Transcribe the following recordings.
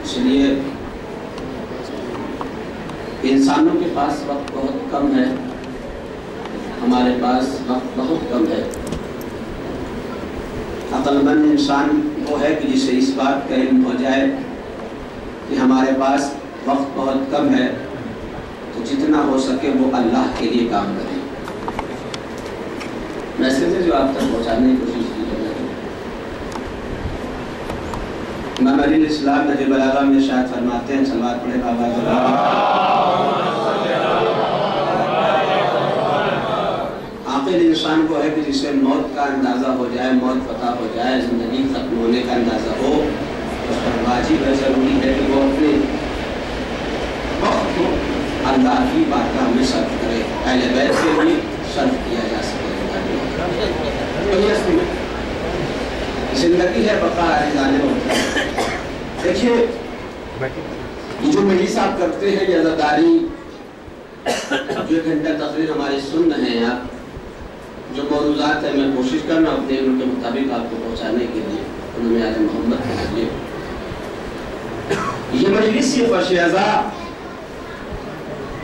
اس لیے انسانوں کے پاس وقت بہت کم ہے، ہمارے پاس وقت بہت کم ہے۔ عقل مند انسان وہ ہے کہ جسے اس بات کا علم ہو جائے کہ ہمارے پاس وقت بہت کم ہے، تو جتنا ہو سکے وہ اللہ کے لیے کام کریں۔ میسیج جو آپ تک پہنچانے کی کوشش کی ہے، امام علیہ السلام نہج البلاغہ میں ارشاد فرماتے ہیں، صلوات پڑھے بابا عاقل انسان وہ ہے کہ جسے موت کا اندازہ ہو جائے، موت پتہ ہو جائے، زندگی ختم ہونے کا اندازہ ہو، اس پر واجب ہے، ضروری ہے کہ وہ اپنے وقت کو اللہ کی بارگاہ میں صرف کرے، اہل بیت سے بھی صرف کیا جا سکے۔ زندگی ہے، بقا ہے، جانے ہوتا ہے۔ دیکھیے یہ جو مجلس آپ کرتے ہیں، یہ عزاداری جو 1 گھنٹہ تقریر ہماری سن رہے ہیں آپ، جو موضوعات ہیں میں کوشش کرنا اپنے علم کے مطابق آپ کو پہنچانے کے لیے انہوں نے آل محمد کے ذریعے یہ مجلس، یہ فرش عزا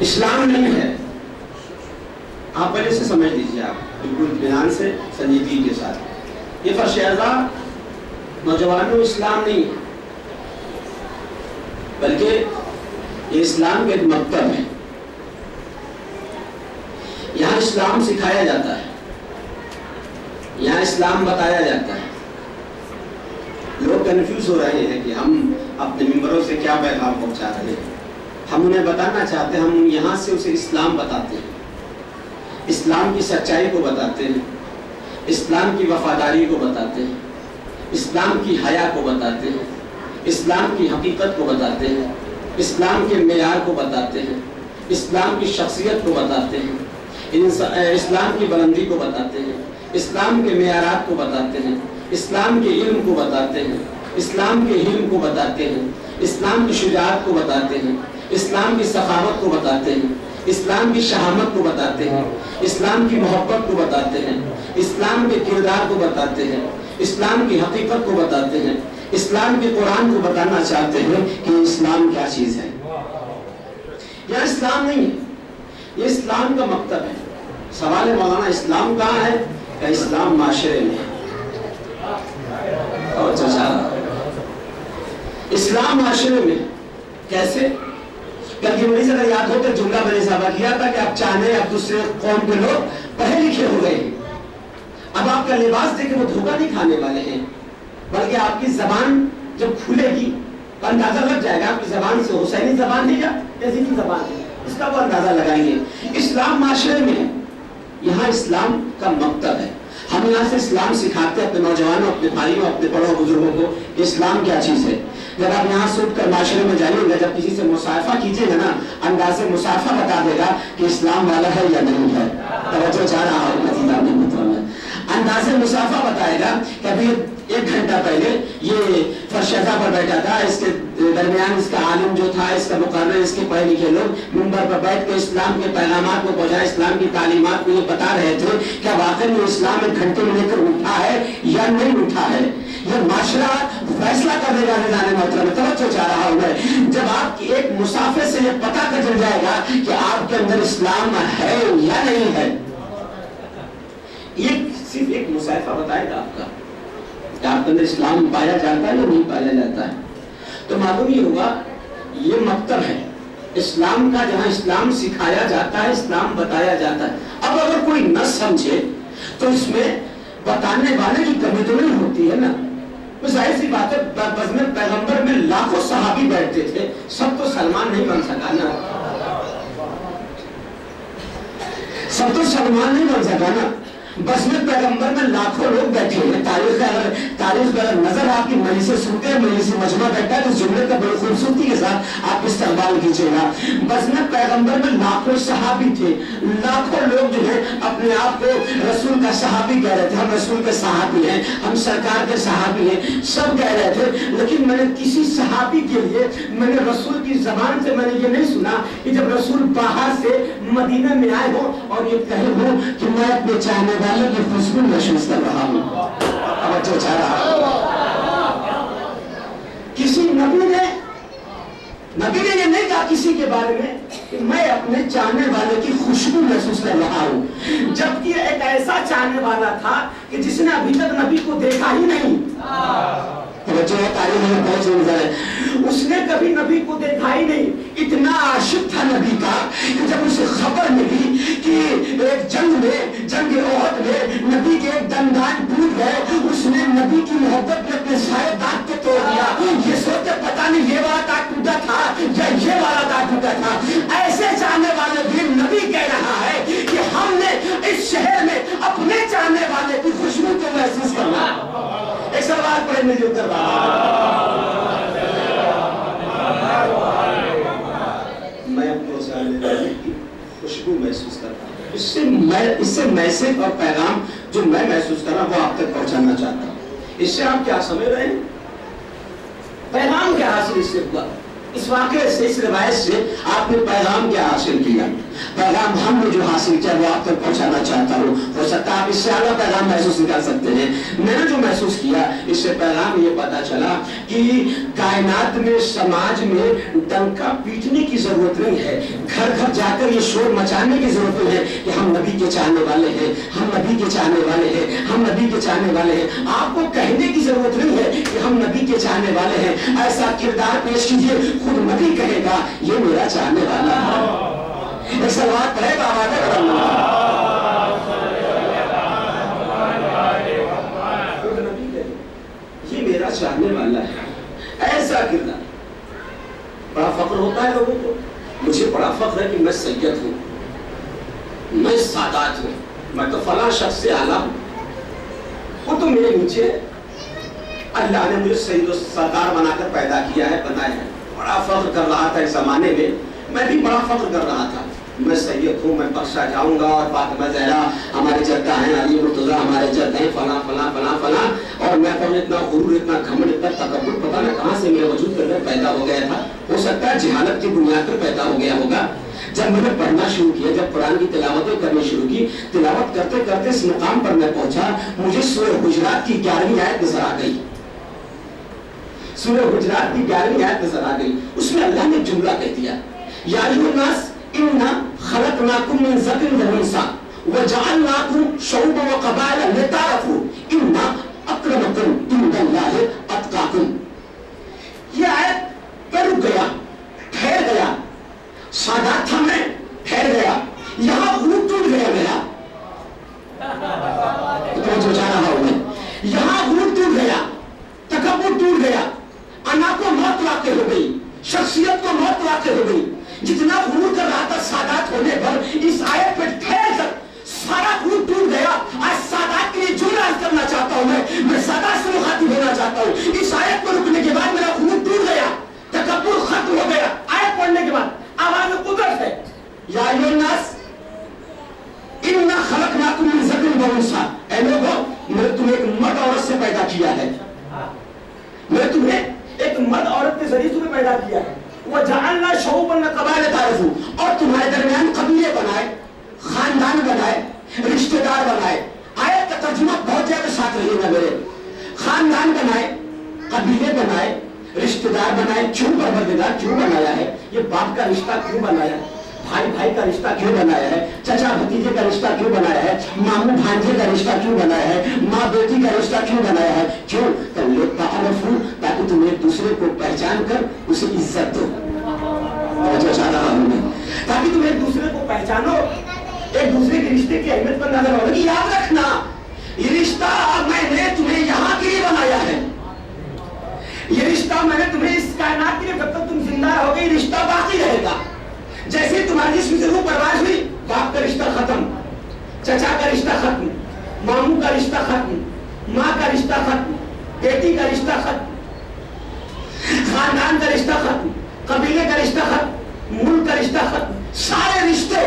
اسلام نہیں ہے۔ آپ پہلے سے سمجھ لیجیے، آپ بالکل اطمینان سے سنجیدگی کے ساتھ، یہ فرش عزا نوجوانوں اسلام نہیں ہے، بلکہ یہ اسلام کا ایک مکتب ہے۔ یہاں اسلام سکھایا جاتا ہے، یہاں اسلام بتایا جاتا ہے۔ لوگ کنفیوز ہو رہے ہیں کہ ہم اپنے ممبروں سے کیا پیغام پہنچا رہے ہیں۔ ہم انہیں بتانا چاہتے ہیں، ہم یہاں سے اسے اسلام بتاتے ہیں، اسلام کی سچائی کو بتاتے ہیں، اسلام کی وفاداری کو بتاتے ہیں، اسلام کی حیا کو بتاتے ہیں، اسلام کی حقیقت کو بتاتے ہیں، اسلام کے معیار کو بتاتے ہیں، اسلام کی شخصیت کو بتاتے ہیں، اسلام کی بلندی کو بتاتے ہیں، اسلام کے معیارات کو بتاتے ہیں، اسلام کے علم کو بتاتے ہیں، اسلام کے حلم کو بتاتے ہیں، اسلام کی شجاعت کو بتاتے ہیں، اسلام کی سخاوت کو بتاتے ہیں، اسلام کی شہامت کو بتاتے ہیں، اسلام کی محبت کو بتاتے ہیں، اسلام کے کردار کو بتاتے ہیں، اسلام کی حقیقت کو بتاتے ہیں، اسلام کے قرآن کو بتانا چاہتے ہیں کہ اسلام کیا چیز ہے۔ یہ اسلام نہیں ہے، یہ اسلام کا مکتب ہے۔ سوال ہے مولانا اسلام کہاں ہے؟ کہ اسلام معاشرے میں ہے۔ اور اسلام معاشرے میں کیسے؟ کل کی مجلس اگر یاد ہو تو جملہ میں نے صحابہ کیا تھا کہ آپ چاہیں اب دوسرے قوم کے لوگ پڑھے لکھے ہو گئے ہیں، اب آپ کا لباس دیکھیں وہ دھوکہ نہیں کھانے والے ہیں، بلکہ آپ کی زبان جب کھلے گی تو اندازہ لگ جائے گا آپ کی زبان سے حسینی زبان ہے یا یزیدی زبان ہے، اس کا وہ اندازہ لگائیں گے۔ اسلام معاشرے میں ہے، یہاں اسلام کا مکتب ہے۔ ہم یہاں سے اسلام سکھاتے ہیں اپنے نوجوانوں، اپنے بھائیوں، اپنے بڑوں بزرگوں کو کہ اسلام کیا چیز ہے۔ جب آپ یہاں سے اٹھ کر معاشرے میں جائیے گا، جب کسی سے مصافحہ کیجیے گا نا، انداز مصافحہ بتا دے گا کہ اسلام والا ہے یا نہیں ہے۔ توجہ چاہ رہا ہوں انداز مصافحہ بتائے گا کہ ابھی 1 گھنٹہ پہلے یہ فرش عزا پر بیٹھا تھا، اس کے درمیان اس کا عالم جو تھا، اس کا مقرر، اس کے پڑھے لکھے لوگ منبر پر بیٹھ کے اسلام کے پیغامات کو پہنچا، اسلام کی تعلیمات کو یہ بتا رہے تھے کہ واقعی میں اسلام 1 گھنٹے میں لے کر اٹھا ہے یا نہیں اٹھا ہے۔ یہ معاشرہ فیصلہ کر دے گا۔ نظام محترم میں توجہ چاہ رہا ہوں میں، جب آپ کی ایک مسافر سے یہ پتہ چل جائے گا کہ آپ کے اندر اسلام ہے یا نہیں ہے، یہ صرف ایک مصافحہ بتائے گا آپ کا کہ آپ کے اندر اسلام پایا جاتا ہے یا نہیں پایا جاتا ہے، تو معلوم یہ ہوگا یہ مکتب ہے اسلام کا، جہاں اسلام سکھایا جاتا ہے، اسلام بتایا جاتا ہے۔ اب اگر کوئی نہ سمجھے تو اس میں بتانے والے کی کمی تو نہیں ہوتی ہے نا۔ ظاہر سی بات ہے، بزم پیغمبر میں لاکھوں صحابی بیٹھتے تھے، سب تو سلمان نہیں بن سکا نا، سب تو سلمان نہیں بن سکا نا۔ بزم پیغمبر میں لاکھوں لوگ بیٹھے ہیں۔ تاریخ اگر نظر آپ کی مجلس سے سنتے ہیں، مجلس سے مجمع بیٹھا ہے تو جملے کا بڑی خوبصورتی کے ساتھ آپ استقبال کیجیے گا۔ بزم پیغمبر میں لاکھوں صحابی تھے، لاکھوں لوگ جو ہے اپنے آپ کو رسول کا صحابی کہہ رہے تھے، ہم رسول کے صحابی ہیں، ہم سرکار کے صحابی ہیں، سب کہہ رہے تھے، لیکن میں نے کسی صحابی کے لیے میں نے رسول کی زبان سے میں نے یہ نہیں سنا کہ جب رسول باہر سے مدینہ میں آئے ہوں اور یہ کہے ہوں کہ میں اپنے چاہنے والوں کی خوشبو محسوس کر رہا ہوں، توجہ چاہ رہا ہوں۔ کسی نبی نے नबी ने ये नहीं कहा किसी के बारे में कि मैं अपने चाहने वाले की खुशबू महसूस कर रहा हूं, जबकि एक ऐसा चाहने वाला था कि जिसने अभी तक नबी को देखा ही नहीं। उसने कभी नबी को देखा ही नहीं। इतना आशिक था नबी का कि जब उसे खबर मिली कि एक जंग ओहद में नबी के एक दंदान टूट गए, उसने नबी की मोहब्बत में अपने सारे दांत को तोड़ दिया। ये सोचते पता नहीं ये वाला दांत टूटा था या ये वाला दांत टूटा था। ऐसे चाहने वाले भी नबी कह रहा है कि हमने इस शहर में अपने चाहने वाले की खुशबू को महसूस करना। एक सवाल पढ़े मिलजुल कर मैं अपने चाहने वाले की खुशबू महसूस करता हूँ। इससे मैसेज और पैगाम जो मैं महसूस कर रहा हूँ वो आप तक पहुंचाना चाहता हूँ। इससे आप क्या समझ रहे हैं? पैगाम क्या हासिल इससे हुआ? इस वाक़े से, इस रिवायत से आपने पैगाम क्या हासिल किया? पैगाम हमने जो हासिल किया वो आप तक पहुंचाना चाहता हूँ। हो सकता है आप इससे आला पैगाम महसूस नहीं कर सकते हैं। मैंने जो महसूस किया इससे पैगाम ये पता चला कि कायनात में, समाज में डंका पीटने की जरूरत नहीं है। घर घर जाकर ये शोर मचाने की जरूरत नहीं है कि हम नबी के चाहने वाले हैं, हम नबी के चाहने वाले हैं, हम नबी के चाहने वाले हैं। आपको कहने की जरूरत नहीं है कि हम नबी के चाहने वाले हैं। ऐसा किरदार पेश कीजिए, खुद नबी कहेगा ये मेरा चाहने वाला है। सवाल पढ़े बाबा ने ये मेरा चाहने वाला है। ऐसा किरदार बड़ा फख्र होता है लोगों को। मुझे बड़ा फख्र है कि मैं सैयद हूँ, मैं सादात हूँ, मैं तो फला शख्स से आला हूँ, वो तो मेरे नीचे है। अल्लाह ने मुझे सैयद और सरदार बनाकर पैदा किया है, बनाया है। बड़ा फख्र कर रहा था इस जमाने में, मैं भी बड़ा फख्र कर रहा था। मैं सैयद हूँ, मैं बख्शा जाऊंगा और फातिमा ज़हरा हमारे जद्दा हैं, अली मुर्तज़ा हमारे जद्दा हैं, फला फला फला फला। और मैं तो इतना गुरूर, इतना घमंड, इतना तकब्बुर पता न कहाँ से मेरे वजूद के अंदर पैदा हो गया था। हो सकता है जहालत की बुनियाद पर पैदा हो गया होगा। जब मैंने पढ़ना शुरू किया, जब कुरान की तिलावतें करनी शुरू की, तिलावत करते करते इस मुकाम पर मैं पहुंचा, मुझे सूरह हुजरात की 11वीं आयत नजर आ गई। सूरह हुजरात की 11वीं आयत नजर आ गई। उसमें अल्लाह ने जुमला कह दिया, या अय्युहन्नास इन्ना खलकनाकुम मिन ज़करिन व उन्सा व जअलनाकुम शुअबन व क़बाइला लिताअरफू इन्ना अक्रमकुम इंदल्लाहि अत्क़ाकुम। ये आयत पर रुक गया, ठहर गया। सादात था मैं, ठहर गया। यहाँ गुरूर टूट गया मेरा, तो जो जा रहा हूं मैं, यहाँ गुरूर टूट गया, तकब्बुर टूट गया, अना को मौत वाक़ई हो गई, शख्सियत को मौत वाक़ई हो गई। जितना गुरूर कर रहा था सादात होने पर, इस आयत पे ठहर कर सारा गुरूर टूट गया। आज सादात के लिए जो राज करना चाहता हूं मैं सादात से मुखातिब होना चाहता हूं। इस आयत पर रुकने के बाद मेरा गुरूर टूट गया, तकब्बुर खत्म हो गया। आयत पढ़ने के बाद आवाज कुदरत है, या अय्युहन्नास इन्ना खलकनाकुम मिन ज़करिन व उन्सा। ऐ लोगों, मैंने तुम्हें एक मर्द औरत से पैदा किया है, मैं तुम्हें एक मर्द औरत के जरिए तुम्हें पैदा किया है। वह जअलना शुअबन व क़बाइला तारफू, और तुम्हारे दरमियान कबीले बनाए, खानदान बनाए, रिश्तेदार बनाए। आयत का तर्जुमा बहुत ज्यादा साथ रहिएगा मेरे। खानदान बनाए, कबीले बनाए, रिश्तेदार बनाए। क्यों परवरदिगार क्यों बनाया है? ये बाप का रिश्ता क्यों बनाया है? भाई भाई का रिश्ता क्यों बनाया है? चचा भतीजे का रिश्ता क्यों बनाया है? मामू भांजे का रिश्ता क्यों बनाया है? माँ बेटी का रिश्ता क्यों बनाया है? क्यों? ताकि तुम एक दूसरे को पहचान कर उसे इज्जत दो। ताकि तुम एक दूसरे को पहचानो, एक दूसरे के रिश्ते की अहमियत पर नजर रखो। याद रखना, ये रिश्ता मैंने तुम्हें यहाँ के लिए बनाया है। ये रिश्ता मैंने तुम्हें इस कायनात के लिए, जब तक तुम जिंदा रहोगे ये रिश्ता बाकी रहेगा। जैसे तुम्हारी जिस्म से रूह परवाज हुई, बाप का रिश्ता खत्म, चचा का रिश्ता खत्म, मामू का रिश्ता खत्म, माँ का रिश्ता खत्म, बेटी का रिश्ता खत्म, खानदान का रिश्ता खत्म, कबीले का रिश्ता खत्म, मुल्क का रिश्ता खत्म। सारे रिश्ते,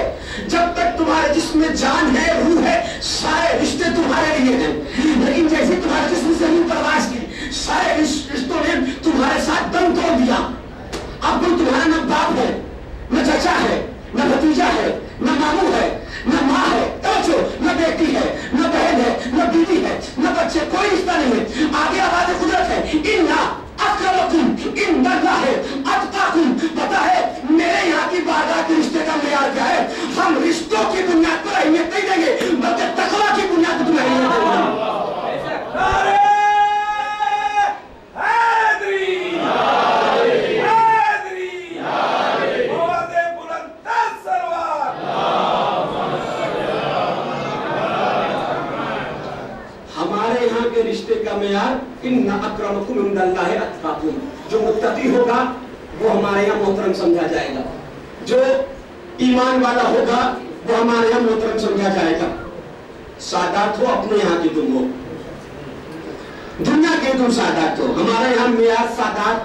जब तक तुम्हारे जिस्म में जान है, रूह है, सारे रिश्ते तुम्हारे लिए हैं। लेकिन जैसे तुम्हारे जिस्म से रूह परवाज की, सारे रिश्तों ने तुम्हारे साथ दम तोड़ दिया। अब कोई तुम्हारा न बाप है, न चचा है, न भतीजा है, न मामू है, न माँ है, न बेटी है, न बहन है, न बीवी है, न बच्चे, कोई रिश्ता नहीं है। आगे आवाज़ कुदरत है, इन्ना अक्रमकुम इंदल्लाहि अत्क़ाकुम। मुत्तकी होगा वो हमारे यहाँ मोहतरम समझा जाएगा, जो ईमान वाला होगा वो हमारे यहाँ मोहतरम समझा जाएगा। सादात हो अपने यहाँ की तुम हो, दुनिया के तुम सादात हो। हमारे यहाँ मेयार सादात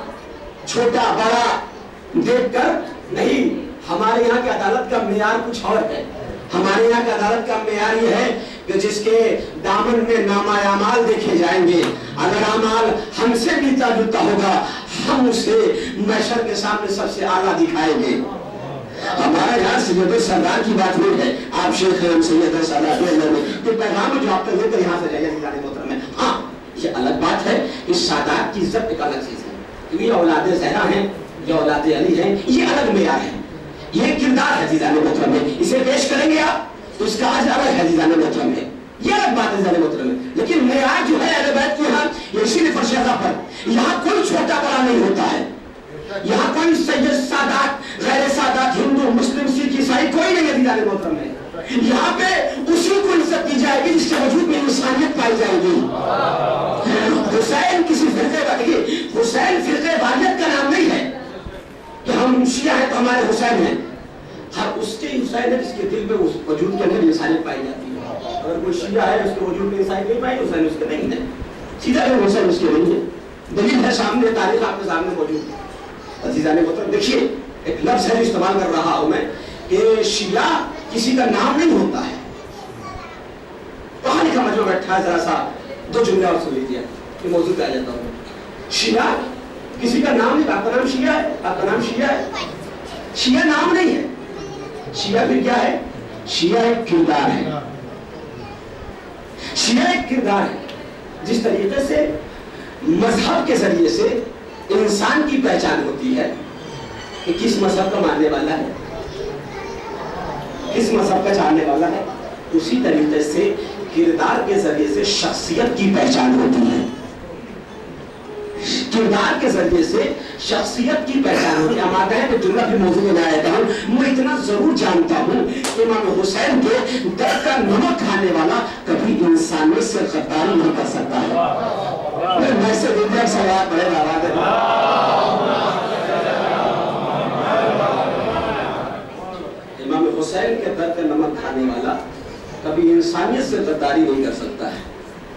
छोटा बड़ा देखकर नहीं, हमारे यहाँ की अदालत का मेयार कुछ और है। हमारे यहाँ की अदालत का मेयार ये है कि जिसके दामन में नामाए अमाल देखे जाएंगे, अगर अमाल हमसे मिलता जुलता होगा हम उसे महशर के सामने सबसे आला दिखाएंगे। हमारे यहाँ सैयद सरदार की बात नहीं है, आप शेख हम सैयद सरदार के पैगाम जो आप तक लेकर यहाँ से जाइए जाने मोहतरम में। हाँ, ये अलग बात है कि सादात की इज्जत एक अलग चीज है, क्योंकि ये औलादे ज़हरा हैं, ये औलादे अली हैं, ये अलग मेयार है, ये किरदार है जीजाने मोहतरम में। इसे पेश करेंगे आप तो इसका आज अलग है जीजाने मोहतरम में, ये अलग बात है जीजाने मोहतरम में। लेकिन मेयार जो है अहले बैत के यहाँ, ये इसीलिए फर्शदा पर यहाँ कोई छोटा बड़ा नहीं होता है, यहाँ कोई सैयद सादात गैर सादात हिंदू मुस्लिम सिख ईसाई कोई नहीं है जीजाने मोहतरम में। यहाँ पे उसी को इज्जत दी जाएगी जिसके वजूद में इंसानियत पाई जाएगी। हुसैन किसी फिरके वाली, हुसैन फिरके वालियत का नाम नहीं है कि हम शिया हैं तो हमारे हुसैन हैं। हर उसके हुसैन है जिसके दिल में उस वजूद के अंदर इंसानियत पाई जाती है। अगर कोई शिया है उसके वजूद में इंसानियत नहीं पाई, हुसैन उसके नहीं है, सीधा है हुसैन उसके नहीं है। दलील है सामने, तारीख आपके सामने मौजूद है। अजीजाने मोहतरम देखिए, एक लफ्ज है जो इस्तेमाल कर रहा हूं मैं कि शिया किसी का नाम नहीं होता है। पढ़ा लिखा मजमा बैठा है, जरा सा दो जुमले और सुन लीजिए, ये मौजूद पे आ जाता हूँ। शिया किसी का नाम नहीं, आपका नाम शिया है, आपका नाम शिया है, शिया नाम नहीं है। शिया फिर क्या है? शिया एक किरदार है, शिया एक किरदार है। जिस तरीके से मजहब के जरिए से इंसान की पहचान होती है कि किस मजहब का मानने वाला है, किस मजहब का जानने वाला है, उसी तरीके से किरदार के जरिए से शख्सियत की पहचान होती है। किरदार के जरिए से शख्सियत की पहचान होती है। हम आते हैं तो जुमला भी मौजूद में आया था। मैं इतना जरूर जानता हूँ कि इमाम हुसैन के दर्द का नमक खाने वाला कभी इंसानियत से गद्दारी नहीं कर सकता है। मैं से दुनिया सवाल बड़े नाराज इमाम हुसैन के दर्द का नमक खाने वाला कभी इंसानियत से गद्दारी नहीं कर सकता है,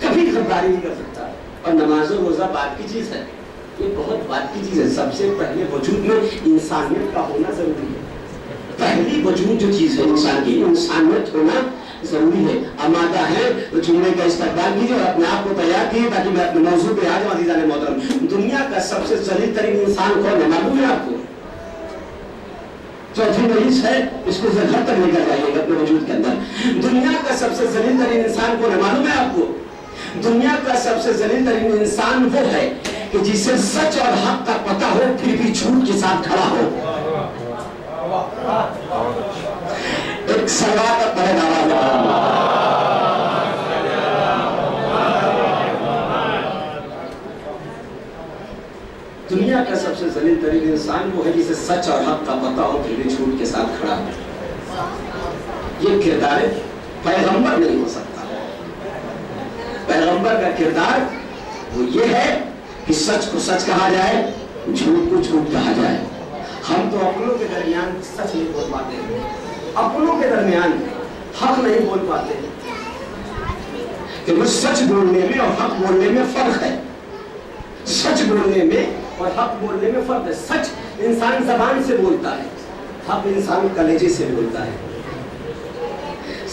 कभी गद्दारी नहीं कर सकता। और नमाज और रोजा बात की चीज है, ये बहुत बात की चीज है। सबसे पहले वजूद में इंसानियत का होना जरूरी है। पहली वजूद जो चीज है इंसान की, इंसानियत होना जरूरी है। आमादा है तो जुमले का इस्तेमाल कीजिए और अपने आप को तैयार कीजिए ताकि मैं अपने मौजूद पे आ जाऊं। अज़ीज़ान मोहतरम, दुनिया का सबसे जलील तरीन इंसान कौन है मालूम है आपको? चौथी मरीज है, इसको घर तक लेकर जाइएगा अपने वजूद के अंदर। दुनिया का सबसे जलील तरीन इंसान कौन है मालूम है आपको? दुनिया का सबसे जलील तरीन इंसान वो है कि जिसे सच और हक का पता हो फिर भी झूठ के साथ खड़ा हो। एक सलवात का पहनावा, दुनिया का सबसे जलील तरीन इंसान वो है जिसे सच और हक का पता हो फिर भी झूठ के साथ खड़ा हो। ये किरदार पैगंबर नहीं हो सकता। पैगंबर का किरदार वो ये है कि सच को सच कहा जाए, झूठ को झूठ कहा जाए। हम तो अपनों के दरमियान सच नहीं बोल पाते, अपनों के दरमियान हक नहीं बोल पाते, क्योंकि सच बोलने में और हक बोलने में फर्क है। सच बोलने में और हक बोलने में फर्क है। सच इंसान जबान से बोलता है, हक इंसान कलेजे से बोलता है।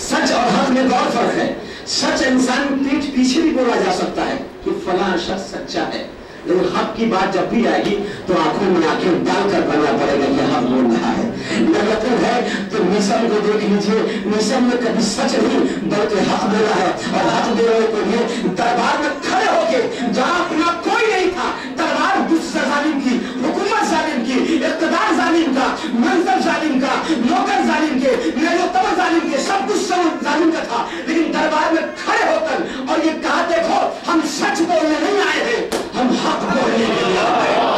सच और हक में बहुत फर्क है। सच इंसान पीठ पीछे भी बोला जा सकता है कि फलां शख्स सच्चा है, लेकिन हक की बात जब भी आएगी तो आंखों में आंखें डालकर बोलना पड़ेगा कि हक बोल रहा है। लगता है तो मिशन को देख लीजिए, मिशन में कभी सच नहीं बल्कि हक बोला है। और हक बोलने के लिए दरबार में खड़े होके जहां अपना कोई नहीं था, दरबार दूसरा जालिम की, हुकूमत जालिम की, इक़्तिदार जालिम का, मंजर जालिम का, नौकर जालिम के, नेज़ो-तवर जालिम के, सब कुछ जालिम का था, लेकिन दरबार में खड़े होकर और ये कहा देखो हम सच बोलने नहीं आए हैं, हम हक बोलने के लिए आए हैं।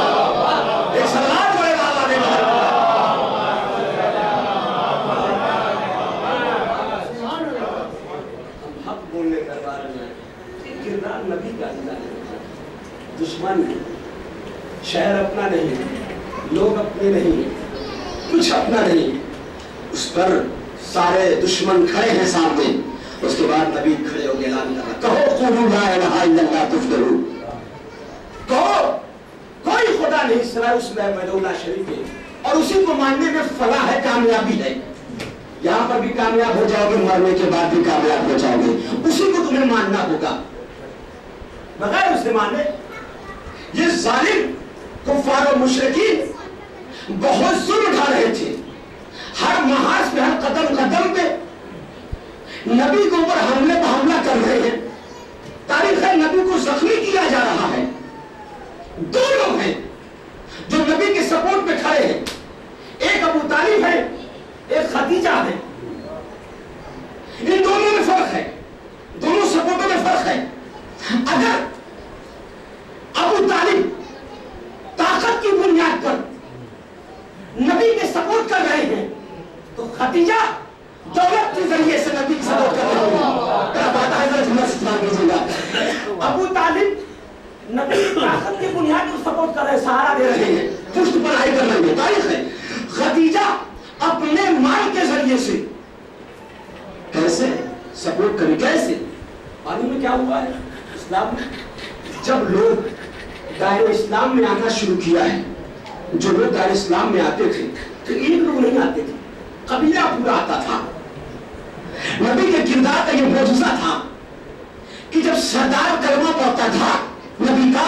एक सवाल बड़े बाबा ने हक बोलने दरबार में किरदार نہیں، لوگ اپنے نہیں، کچھ اپنا نہیں. اس پر سارے دشمن کھڑے ہیں سامنے. اس کے بعد نبی کھڑے ہو کے اعلان کر رہا، کہو قولوا لا الہ الا اللہ تفلحوا. کہو کوئی خدا نہیں سوائے اس وحدہ لا شریک ہے، اور اسی کو ماننے میں فلاح ہے، کامیابی ہے. یہاں پر بھی کامیاب ہو جاؤ گے، مرنے کے بعد بھی کامیاب ہو جاؤ گے. اسی کو تمہیں ماننا ہوگا بغیر اسے مانے. یہ ظالم کفار و مشرکین بہت ظلم اٹھا رہے تھے. ہر محاذ پہ، ہر قدم قدم پہ نبی کے اوپر حملے پہ حملہ کر رہے ہیں. تاریخ نبی کو زخمی کیا جا رہا ہے. دو لوگ ہیں جو نبی کے سپورٹ پہ کھڑے ہیں. ایک ابو طالب ہے، ایک خدیجہ ہے. ان دونوں میں فرق ہے، دونوں سپورٹوں میں فرق ہے. اگر ابو طالب طاقت کی بنیاد پر نبی کے سپورٹ کر رہے ہیں تو خدیجہ دولت کے ذریعے سے نبی کی سپورٹ کر رہے ہیں. ابو طالب نبی کی طاقت کی بنیاد پر سپورٹ کر رہے ہیں، سہارا دے رہے ہیں، پشت پناہی کر رہے ہیں. تاریخ ہے. خدیجہ اپنے مال کے ذریعے سے کیسے سپورٹ کریں؟ کیسے؟ معلوم میں کیا ہوا ہے اسلام میں؟ جب لوگ دائرہ اسلام میں آنا شروع کیا ہے، جو لوگ دائرہ اسلام میں آتے تھے تو ایک لوگ نہیں آتے تھے، قبیلہ پورا آتا تھا. نبی کے کردار کا یہ معجزہ تھا کہ جب سردار کلمہ پڑھتا تھا نبی کا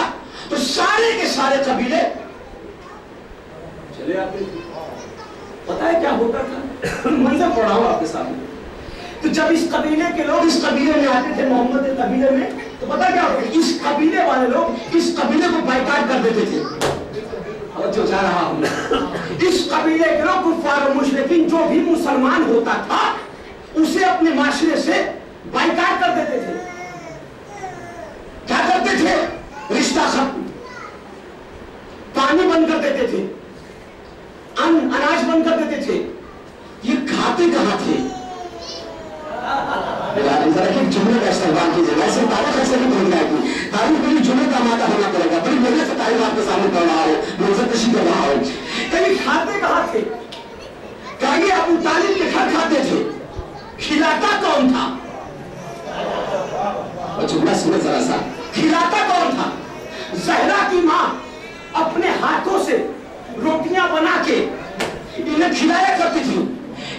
تو سارے کے سارے قبیلے چلے آتے تھے. پتا ہے کیا ہوتا تھا؟ منظر پڑھا ہوں آپ کے سامنے. تو جب اس قبیلے کے لوگ اس قبیلے میں آتے تھے، محمد کے قبیلے میں، تو پتا کیا ہوتا ہے؟ اس قبیلے والے لوگ اس قبیلے کو بائیکاٹ کر دیتے تھے. اور جو جا رہا ہوں اس قبیلے کے لوگ کفار و مشرکین جو بھی مسلمان ہوتا تھا اسے اپنے معاشرے سے بائیکاٹ کر دیتے تھے. کیا کرتے تھے؟ رشتہ ختم، پانی بند کر دیتے تھے، اناج بند کر دیتے تھے. یہ کھاتے کہاں تھے؟ جملے کا استعمال کیجیے. ویسے تاریخ ایسے نہیں بن جائے گی. تاریخ کے لیے جملے کا مادہ ہونا پڑے گا. بڑی محنت سے تاریخ آپ کے سامنے پڑھ رہا ہو، منظر کشی کر رہا ہو. کہیں کھاتے کہاں تھے؟ کہیں ابو طالب کے گھر کھاتے تھے. کھلاتا کون تھا؟ جملہ سنیں ذرا سا. کھلاتا کون تھا؟ زہرا کی ماں اپنے ہاتھوں سے روٹیاں بنا کے انہیں کھلایا کرتی تھی.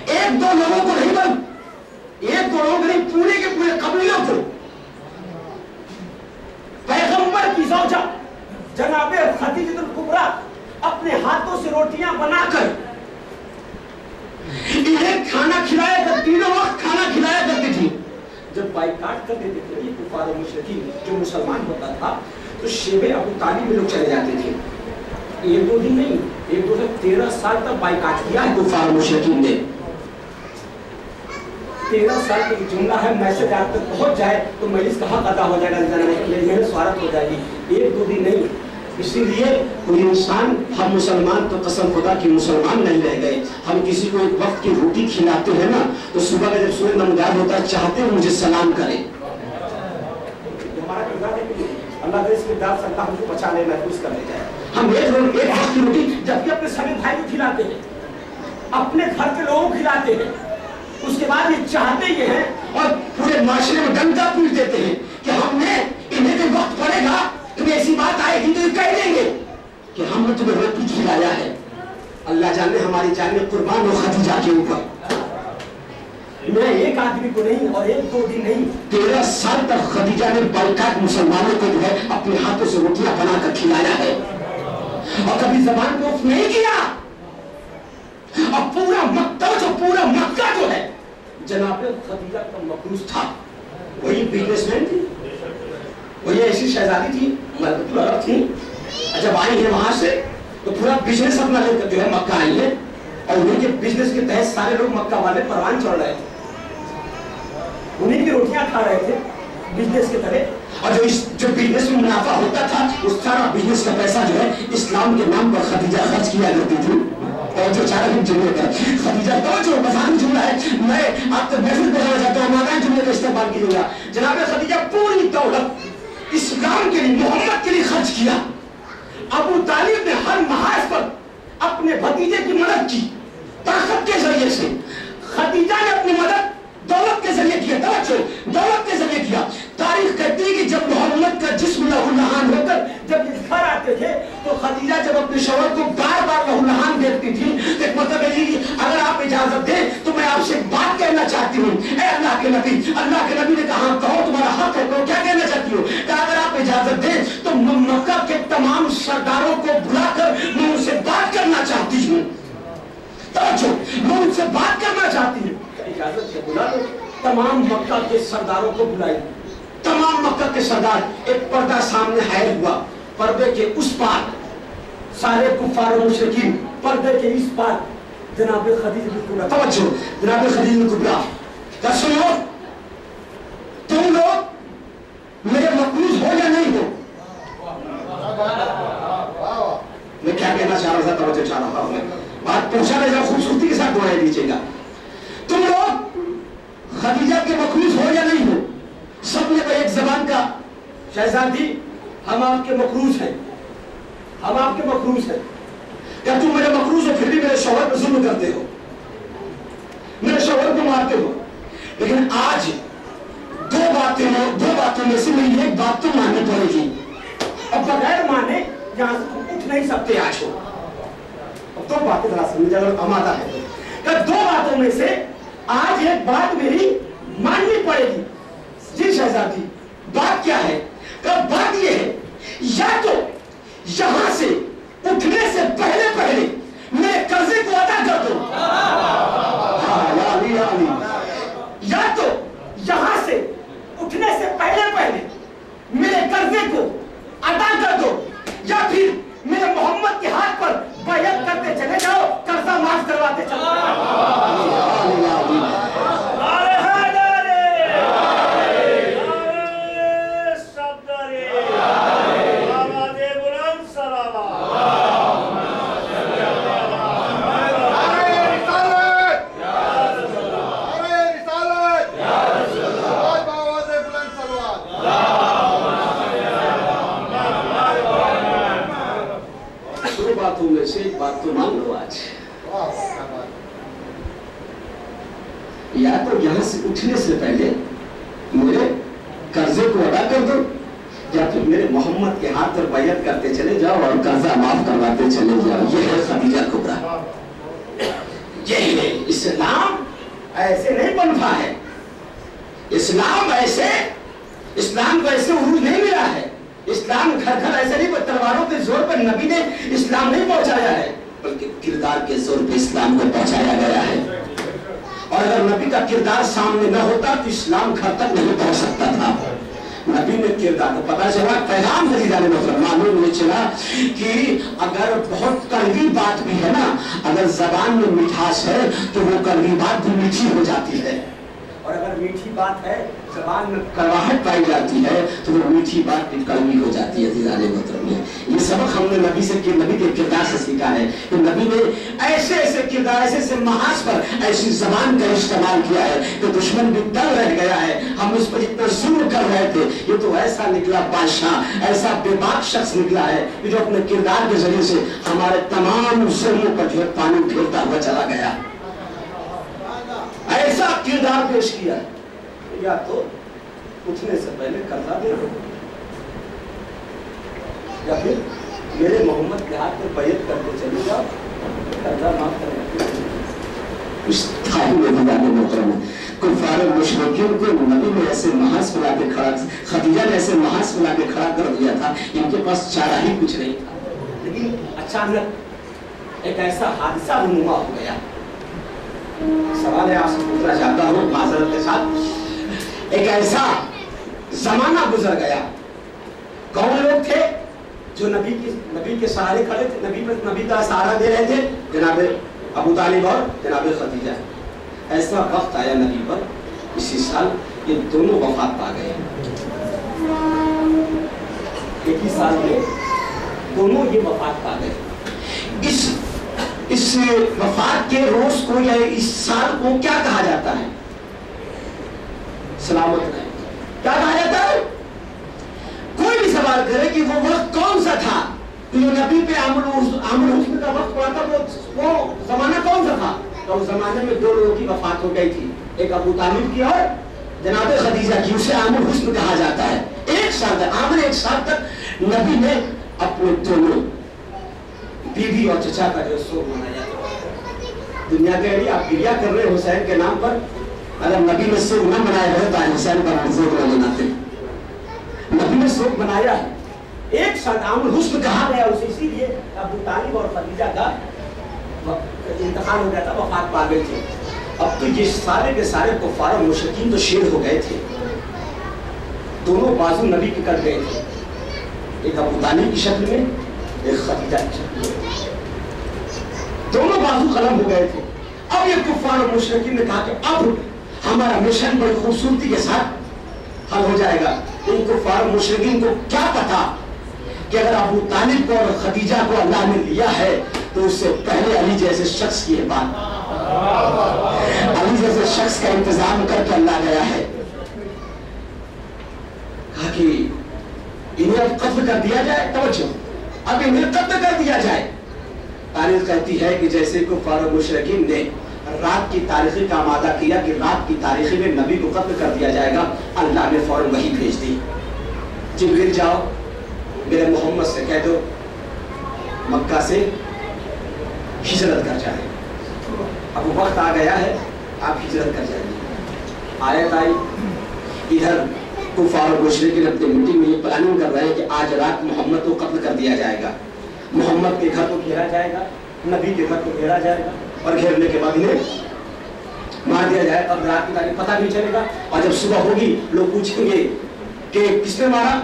ایک دو لوگوں کو نہیں بن، ایک دو لوگ نہیں، پورے کے پورے قبیلوں کو. پیغمبر کی زوجہ جناب خدیجہ الکبریٰ اپنے ہاتھوں سے روٹیاں بنا کر انہیں کھانا کھلایا کرتی، تینوں وقت کھانا کھلایا کرتی تھی. جب بائیکاٹ کر دیتے تھے یہ کفار و مشرکین، جو مسلمان ہوتا تھا تو شیبے ابو طالب میں لوگ چلے جاتے تھے. ایک دو دن نہیں، ایک دو سے 13 سال تک بائیکاٹ کیا ہے کفار و مشرکین نے. 13 سال کی جملہ ہے. میسج آپ تک پہنچ جائے تو مجلس کا حق ادا ہو جائے گا، میرے سوارت ہو جائے گی. ایک دو دن نہیں. اسی لیے کوئی انسان، ہم مسلمان تو قسم خدا کہ مسلمان نہیں رہ گئے. ہم کسی کو ایک وقت کی روٹی کھلاتے ہیں نا تو صبح کا جب سورج نمودار ہوتا ہے چاہتے ہیں مجھے سلام کرے. ہمارا کردار ہے کہ اللہ تعالیٰ اس کے دار سے اللہ ہم کو بچا لے، محفوظ کر لے جائے. ہم ایک وقت کی روٹی جبکہ اپنے سگے بھائی کو کھلاتے ہیں، اپنے گھر کے لوگوں کو کھلاتے ہیں. اس کے بعد یہ چاہتے یہ ہیں اور پورے معاشرے میں ڈنکا پیٹ دیتے ہیں کہ ہم نے انہیں جو وقت پڑے گا تمہیں ایسی بات آئے گی تو یہ کہہ دیں گے کہ ہم نے تمہیں روٹی کھلایا ہے. اللہ جانے ہماری جانیں قربان ہو خدیجہ کے اوپر. میں ایک آدمی کو نہیں اور ایک دو دن نہیں، 13 سال تک خدیجہ نے بائیکاٹ مسلمانوں کو جو ہے اپنے ہاتھوں سے روٹیاں بنا کر کھلایا ہے اور کبھی زبان کو نہیں کیا. اور پورا مکہ جو ہے جناب خدیجہ کا مقروض تھا. وہی بزنس مین تھی، وہی ایسی شہزادی تھی، ملکۃ العرب تھی. جب آئی ہیں وہاں سے تو پورا بزنس اپنا لے کر جو ہے مکہ آئی ہے اور انہیں کے بزنس کے تحت سارے لوگ مکہ والے پروان چڑھ رہے تھے. انہیں کی روٹیاں کھا رہے تھے بزنس کے طرح. اور جو بزنس میں منافع ہوتا تھا اس سارا بزنس کا پیسہ جو ہے اسلام کے نام پر خدیجہ خرچ کیا کرتی تھی. اور جو چارہ جملے کا خدیجہ تو جو بزان جملہ ہے، میں آپ کو محفل بتانا چاہتا ہوں، مادہ جملے کا استعمال کیجیے گا. جناب خدیجہ پوری دولت اسلام کے لیے، محمد کے لیے خرچ کیا. ابو طالب نے ہر محاذ پر اپنے بھتیجے کی مدد کی، طاقت کے ذریعے سے۔ خدیجہ نے اپنی مدد دولت کے ذریعے کیا، توجہ، دولت کے ذریعے کیا۔ تاریخ کہتی ہے کہ جب محمد کا جسم لہو لہان ہو کر جب اس گھر آتے تھے تو خدیجہ جب اپنے شوہر کو بار بار لہو لہان دیکھتی تھی تو ایک مطلب ہے کہ اگر آپ اجازت دیں تو میں آپ سے ایک بات کہنا چاہتی ہوں، اے اللہ کے نبی۔ اللہ کے نبی نے کہا کہو، تمہارا حق ہے، کہو کیا کہنا چاہتی ہو؟ کہ اگر آپ اجازت دیں تو مکہ کے تمام سرداروں کو بلا کر میں ان سے بات کرنا چاہتی ہوں، توجہ، میں ان سے بات کرنا چاہتی ہوں۔ اجازت ہے، بلا دو۔ تمام مکہ کے سرداروں کو بلائی، تمام مکہ کے سردار۔ ایک پردہ سامنے حائل ہوا، پردے کے اس پار سارے کفار و مشرکین، پردے کے اس پار جناب خدیجہ کبریٰ، توجہ، جناب خدیجہ کبریٰ کہ سنو، تم لوگ میرے مقروض ہو یا نہیں ہو؟ میں کیا کہنا چاہ رہا تھا، توجہ چاہ رہا ہوں، بات پہنچانے جا، خوبصورتی کے ساتھ دعائیں دیجیے گا۔ تم لوگ خدیجہ کے مقروض ہو یا نہیں ہو؟ سب نے ایک زبان کا، شہزادی ہم آپ کے مقروض ہیں، ہم آپ کے مقروض ہیں۔ کیا تم میرے مقروض ہو پھر بھی میرے شوہر پر ظلم کرتے ہو، میرے شوہر کو مارتے ہو؟ لیکن آج دو باتوں میں سے میری ایک بات تو ماننی پڑے گی، اور بغیر مانے یہاں سے تم اٹھ نہیں سکتے آج ہو۔ اب دو باتیں ذرا سمجھے اگر آمادہ ہے کہ دو باتوں میں سے آج ایک بات میری ماننی پڑے گی۔ جی شہزادی، بات کیا ہے؟ کہ بات یہ ہے، یا تو یہاں سے اٹھنے سے پہلے پہلے میرے قرضے کو ادا کر دو، یا تو یہاں سے اٹھنے سے پہلے پہلے میرے قرضے کو ادا کر دو، یا پھر میرے محمد کے ہاتھ پر بیعت کرتے چلے جاؤ، قرضہ معاف کرواتے چلے جاؤ۔ سے ایک بات تو مان لو آج، یا تو یہاں سے اٹھنے سے پہلے میرے قرضے کو ادا کر دو، یا پھر میرے محمد کے ہاتھ پر بیعت کرتے چلے جاؤ اور قرضہ معاف کرواتے چلے جاؤ۔ یہ ہے خدیجہ کبریٰ، یہ ہے اسلام۔ ایسے نہیں بنتا ہے اسلام، اسلام کو ایسے عروج نہیں ملا ہے۔ اسلام گھر گھر ایسے نہیں، تلواروں کے زور پر نبی نے اسلام نہیں پہنچایا ہے، بلکہ کردار کے زور پہ اسلام کو پہنچایا گیا ہے۔ اور اگر نبی کا کردار سامنے نہ ہوتا تو اسلام گھر تک نہیں پہنچ سکتا تھا۔ نبی نے کردار کو پتا چلا، پیغام خدیجہ نے معلوم یہ چلا کہ اگر بہت کڑوی بات بھی ہے نا، اگر زبان میں مٹھاس ہے تو وہ کڑوی بات بھی میٹھی ہو جاتی ہے، اور اگر میٹھی بات ہے زبان میں کڑواہٹ پائی جاتی ہے تو وہ میٹھی بات بھی کڑوی ہو جاتی ہے۔ عزیزان محترم، یہ سبق ہم نے نبی کے کردار سے سیکھا ہے کہ نبی نے ایسے ایسے کردار، ایسے ایسے محاذ پر ایسی زبان کا استعمال کیا ہے کہ دشمن بھی دنگ رہ گیا ہے۔ ہم اس پر اتنا ظلم کر رہے تھے، یہ تو ایسا نکلا بادشاہ، ایسا بے باک شخص نکلا ہے کہ جو اپنے کردار کے ذریعے سے ہمارے تمام ظلموں پر جو ہے پانی پھیرتا ہوا چلا گیا۔ ایسا کردار پیش کیا، یا تو اٹھنے سے پہلے قرضہ دے دو، یا پھر میرے محمد کے ہاتھ پر بیعت کرتے چلے جاؤ، قرضہ معاف کرواتے چلے جاؤ۔ اس تاریخ میں محترم کفار مشرکین کو نبی نے ایسے محاذ پلا کے کھڑا، خدیجہ نے ایسے محاذ پلا کے کھڑا کر دیا تھا، ان کے پاس چارہ ہی کچھ نہیں تھا۔ لیکن اچانک ایک ایسا حادثہ رونما ہو گیا۔ سوال ہے آپ سے پوچھنا چاہتا ہوں معذرت کے ساتھ، ایک ایسا زمانہ گزر گیا، کون لوگ تھے جو نبی کے سہارے کھڑے تھے، نبی کا سہارا دے رہے تھے؟ جناب ابو طالب اور جناب خدیجہ۔ ایسا وقت آیا نبی پر اسی سال یہ دونوں وفات پا گئے، ایک ہی سال میں دونوں یہ وفات پا گئے۔ اس وفات کے روز کو یا اس سال کو کیا کہا جاتا ہے؟ سلامت ہے، کیا کہا جاتا ہے؟ کوئی بھی سوال کرے کہ وہ وقت کون سا تھا तो जो नबी पे आमुल हुस्न का वक्त पड़ा था वो जमाना कौन सा था? तो उस जमाने में दो लोगों की वफात हो गई थी, एक अबू तालिब की और जनाब खदीजा की। उसे आमुल हुस्न कहा जाता है। एक साल तक आमन एक साल तक नबी ने अपने दोनों बीवी और चचा का जो शोक मनाया। दुनिया के लिए आप गिरिया कर रहे हुसैन के नाम पर, अगर नबी ने शोक न मनाया है तो हुसैन पर शोक न मनाते। नबी ने शोक मनाया है। एक साथ आमुल हुस्न कहा गया उसे, इसीलिए अबू तालिब और खदीजा का इंतकाल हो गया था, वफात पा गए थे। अब तो ये सारे के सारे कुफार और मुशरिकीन तो शेर हो गए थे। दोनों बाजू नबी के कट गए थे, एक अबू तालिब की शक्ल में, एक खदीजा की शक्ल में। दोनों बाजू कलम हो गए थे। अब ये कुफार और मुशरिकीन ने कहा कि अब हमारा मिशन बड़ी खूबसूरती के साथ हल हो जाएगा। इन कुफार और मुशरिकीन को क्या पता कि अगर अबू तालिब को और खदीजा को अल्लाह ने लिया है तो उससे पहले अली जैसे शख्स की बात, अली जैसे शख्स का इंतजाम करके अल्लाह गया है। कहा कि इन्हें अब कत्ल कर दिया जाए, तवज्जो, अब इन्हें कत्ल कर दिया जाए। तारीख कहती है कि जैसे कुफार और मुशरिकीन ने रात की तारीखी का आमादा किया कि रात की तारीखी में नबी को कत्ल कर दिया जाएगा, अल्लाह ने फौरन वही भेज दी, जिब्रील जाओ मेरे मोहम्मद से कह दो मक्का से हिजरत कर जाए, अब वक्त आ गया है, आप हिजरत कर जाइए। आयत आई, इधर कुफार और मुशरिकीन अपनी मीटिंग में ये प्लानिंग कर रहे हैं कि आज रात मोहम्मद को कत्ल कर दिया जाएगा, मोहम्मद के घर को घेरा जाएगा, नबी के घर को घेरा जाएगा और घेरने के बाद इन्हें मार दिया जाएगा। अब रात की तारीख पता नहीं चलेगा और जब सुबह होगी लोग पूछेंगे कि किसने मारा।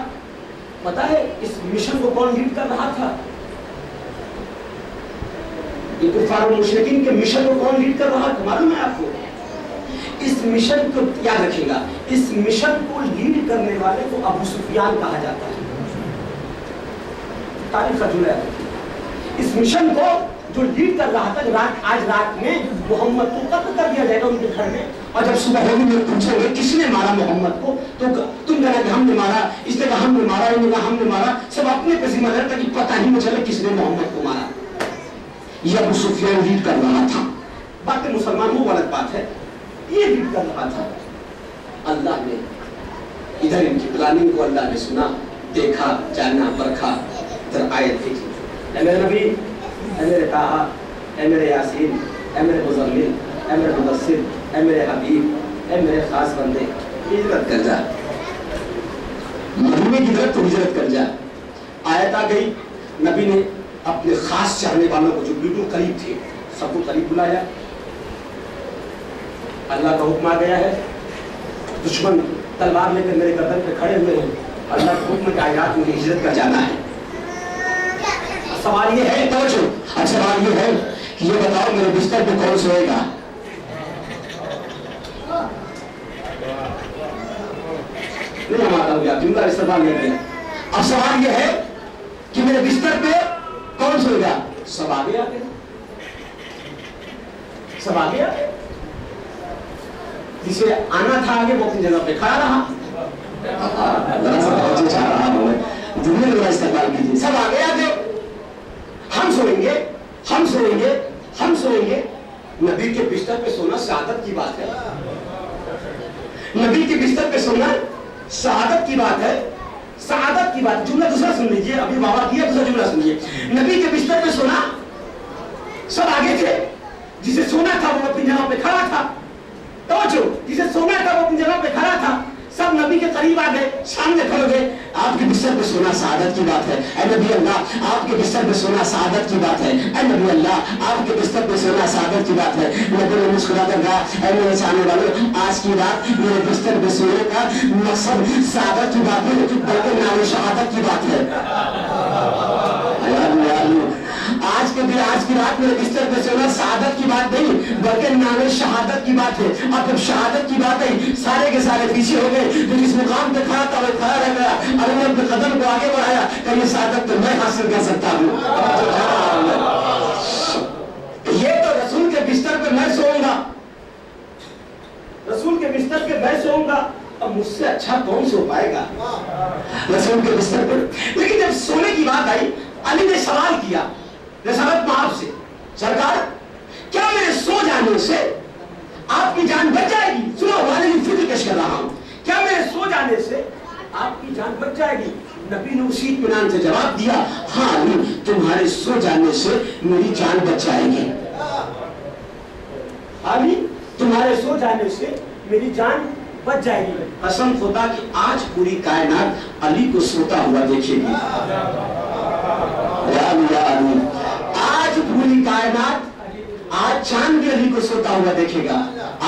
पता है इस मिशन को कौन लीड कर रहा था? ये कुफार और मुशरिकीन के मिशन को कौन लीड कर रहा था मालूम है आपको? इस मिशन को याद रखिएगा, इस मिशन को लीड करने वाले को अबू सुफियान कहा जाता है। तारीख का जुड़ा इस मिशन को जो लीड कर रहा था, आज रात में मोहम्मद को कत्ल कर दिया जाएगा उनके घर में। और जब सुबह होगी लोग पूछेंगे किसने मारा मोहम्मद को, तो तुम कहना कि हमने मारा, इसने कहा हमने मारा, इन्होंने कहा हमने मारा, सब अपने पे जिम्मा रहता कि पता ही न चले किसने मोहम्मद को मारा। यह अबू सुफियान लीड कर रहा था। बाकी मुसलमान वो गलत बात है, ये लीड कर रहा था। अल्लाह ने इधर इनकी प्लानिंग को अल्लाह ने सुना, देखा, जाना, परखा। इधर आयत देखी, ऐ मेरे नबी, ऐ मेरे ताहा, ऐ मेरे यासीन, ऐ मेरे मुज़म्मिल, ऐ मेरे मुदस्सिर, ऐ मेरे हबीब, ऐ मेरे खास बंदे, हिजरत कर जा, मदीने की तरफ तो हिजरत कर जा। आयत आ गई, नबी ने अपने खास चाहने वालों को जो बिल्कुल करीब थे सबको करीब बुलाया। अल्लाह का हुक्म आ गया है, दुश्मन तलवार लेकर मेरे गर्दन पे खड़े हुए हैं, अल्लाह के हुक्म के आयत में हिजरत कर जाना है। सवाल ये है, अब सवाल ये है कि ये बताओ मेरे बिस्तर पे कौन सोएगा? नहीं हमारा गया जुमला इस्तेमाल नहीं किया। अब सवाल ये है कि मेरे बिस्तर पे कौन सोएगा? सब आगे आ गए, सब आगे आ गए। जिसे आना था आगे वो अपनी जगह पे खड़ा रहा। जुमले का इस्तेमाल कीजिए, सब आगे आ गए। हम सोएंगे, हम सोएंगे, हम सोएंगे। नबी के बिस्तर पे सोना शहादत की बात है। नबी के बिस्तर पे सोना शहादत की बात है, शहादत की बात। जुमला दूसरा सुन लीजिए, अभी बाबा किया दूसरा जुमला सुनिए। नबी के बिस्तर पे सोना, सब आगे थे, जिसे सोना था वो अपनी जगह पे खड़ा था। तो जो जिसे सोना था वो अपनी जगह पे खड़ा था, सब नबी के करीब आ गए, सामने खड़े हो गए। आपके बिस्तर पे सोना शहादत की बात है, ऐ नबी अल्लाह। आपके बिस्तर पे सोना शहादत की बात है, ऐ नबी अल्लाह। आपके बिस्तर पे सोना शहादत की बात है। नबी ने मुस्कुरा कर कहा, ऐ मेरे चाहने वालों, आज की रात मेरे बिस्तर पे सोने का मकसद शहादत की बात है, बल्कि नाम शहादत की बात है। आज के दिन, आज की रात मेरे बिस्तर पे सोना शहादत की बात नहीं, बल्कि नाम शहादत की बात है। अब जब शहादत की बात आई, सारे के सारे पीछे हो गए। तो जिस मुकाम पे खड़ा था वो खड़ा रह गया। अरे ने अपने कदम को आगे बढ़ाया, कहीं शहादत तो मैं हासिल कर सकता हूँ। ये तो रसूल के बिस्तर पे मैं सोऊंगा, रसूल के बिस्तर पे मैं सोऊंगा, अब मुझसे अच्छा कौन सो पाएगा रसूल के बिस्तर पर। लेकिन जब सोने की बात आई, अली ने سرکار کیا میرے سو جانے سے آپ کی جان بچ جائے گی؟ سنو والے کی فکر پیش کر رہا ہوں، کیا میرے سو جانے سے آپ کی جان بچ جائے گی؟ نبی نے اسی اطمینان سے جواب دیا، ہاں علی تمہارے سو جانے سے میری جان بچ جائے گی، علی تمہارے سو جانے سے میری جان بچ جائے گی۔ قسم خدا کہ آج پوری کائنات علی کو سوتا ہوا دیکھے گی، یا علی آج پوری کائنات، آج چاند بھی علی کو سوتا ہوا دیکھے گا،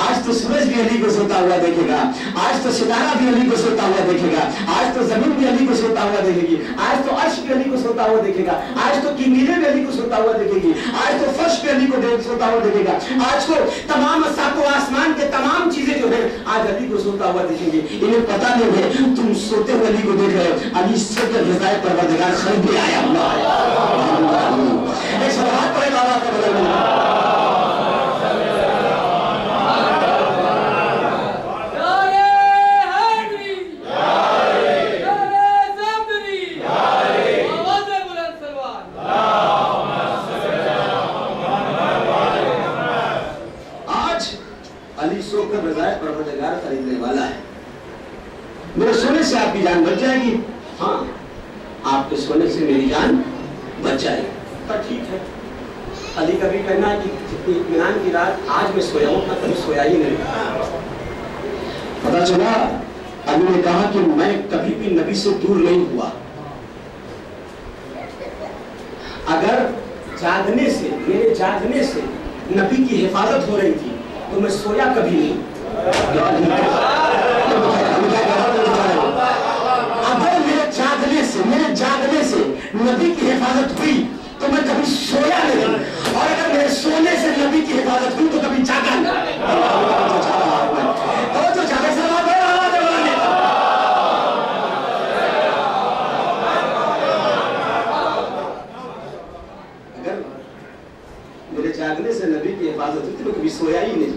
آج تو سورج بھی علی کو سوتا ہوا دیکھے گا، آج تو ستارہ بھی علی کو سوتا ہوا دیکھے گا، آج تو زمین بھی علی کو سوتا ہوا دیکھے گی، آج تو عرش بھی علی کو سوتا ہوا دیکھے گا، آج تو کیمیرے بھی علی کو سوتا ہوا دیکھے گی، آج تو فرش بھی علی کو سوتا ہوا دیکھے گا، آج کو تمام سات و آسمان کے تمام چیزیں جو ہیں آج علی کو سوتا ہوا دیکھیں گے۔ انہیں پتہ نہیں ہے تم سوتے ہوئے علی کو دیکھ رہے ہو، علی سو کر رضائے پروردگار خرید لے آیا ہوا ہے۔ ایک صلوات پڑھے بابا کا بدل میں۔ خریدنے والا ہے، میرے سونے سے آپ کی جان بچ جائے گی، ہاں آپ کے سونے سے میری جان بچ جائے گی۔ پر ٹھیک ہے، علی کبھی کہنا ہے کہ اطمینان کی رات آج میں سویا ہوں، میں کبھی سویا ہی نہیں۔ پتا چلا علی نے کہا کہ میں کبھی بھی نبی سے دور نہیں ہوا، اگر جاگنے سے، میرے جاگنے سے نبی کی حفاظت ہو رہی تھی تو میں سویا کبھی نہیں۔ اگر میرے جاگنے سے نبی کی حفاظت ہوئی تو میں کبھی سویا نہیں، اور اگر میرے سونے سے نبی کی حفاظت ہوئی تو کبھی جاگا نہیں۔ تو جو جاگے سے بات ہے اگر میرے جاگنے سے نبی کی حفاظت ہوئی تو میں کبھی سویا ہی نہیں،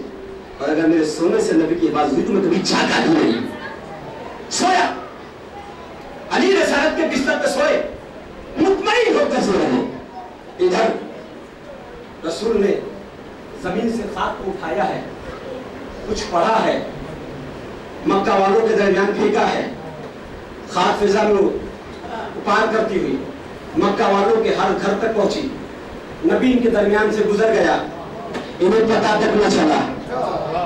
اور اگر میرے سونے سے نبی کی حفاظت ہوئی تو میں کبھی جاگا ہی نہیں، سویا۔ علی رسالت کے بستر پہ سوئے، مطمئن ہو کر سو رہے۔ ادھر رسول نے زمین سے خاک کو اٹھایا ہے، کچھ پڑھا ہے، مکہ والوں کے درمیان پھینکا ہے، خاک فضا میں پار کرتی ہوئی مکہ والوں کے ہر گھر تک پہنچی، نبی ان کے درمیان سے گزر گیا، انہیں پتہ تک نہ چلا۔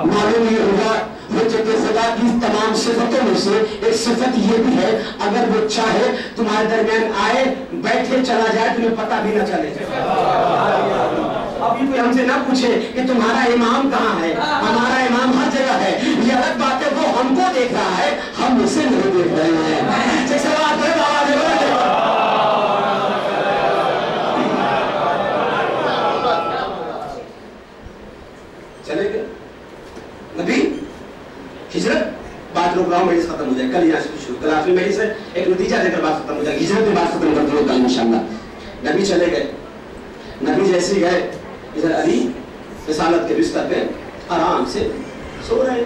معلوم یہ ہوگا حجت خدا کی تمام صفتوں میں سے ایک صفت یہ بھی ہے، اگر وہ چاہے تمہارے درمیان آئے، بیٹھے چلا جائے، تمہیں پتہ بھی نہ چلے۔ ابھی کوئی ہم سے نہ پوچھے کہ تمہارا امام کہاں ہے، ہمارا امام ہر جگہ ہے، یہ الگ بات ہے، وہ ہم کو دیکھ رہا ہے، ہم اسے نہیں دیکھ رہے ہیں۔ جیسے بات ہے چلے گئے نبی ہجرت، بات روک رہا ہوں، مجلس ختم ہو جائے، کل یہاں سے شروع، کل آخری مجلس ہے، ایک نتیجہ دے کر بات ختم ہو جائے، ہجرت میں بات ختم کرتے ہو کل انشاءاللہ۔ نبی چلے گئے، نبی جیسے گئے، ادھر علی رسالت کے بستر پہ آرام سے سو رہے ہیں،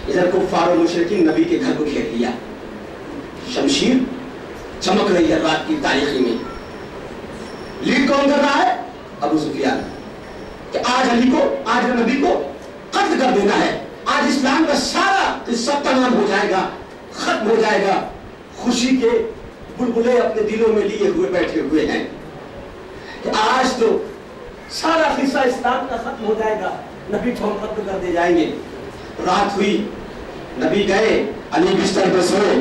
ادھر کفار و مشرکین نبی کے گھر کو گھیر لیا، شمشیر چمک رہی ہے رات کی تاریخی میں۔ لیڈ کون کر رہا ہے؟ ابو سفیان، کہ آج علی کو، آج نبی کو قتل کر دینا ہے، آج اسلام کا سارا قصہ تمام ہو جائے گا، ختم ہو جائے گا۔ خوشی کے بلبلے اپنے دلوں میں لیے ہوئے بیٹھے ہوئے ہیں کہ آج تو سارا قصہ اسلام کا ختم ہو جائے گا، نبی کو ہم قتل کر دے جائیں گے۔ رات ہوئی، نبی گئے، علی بستر پہ سوئے،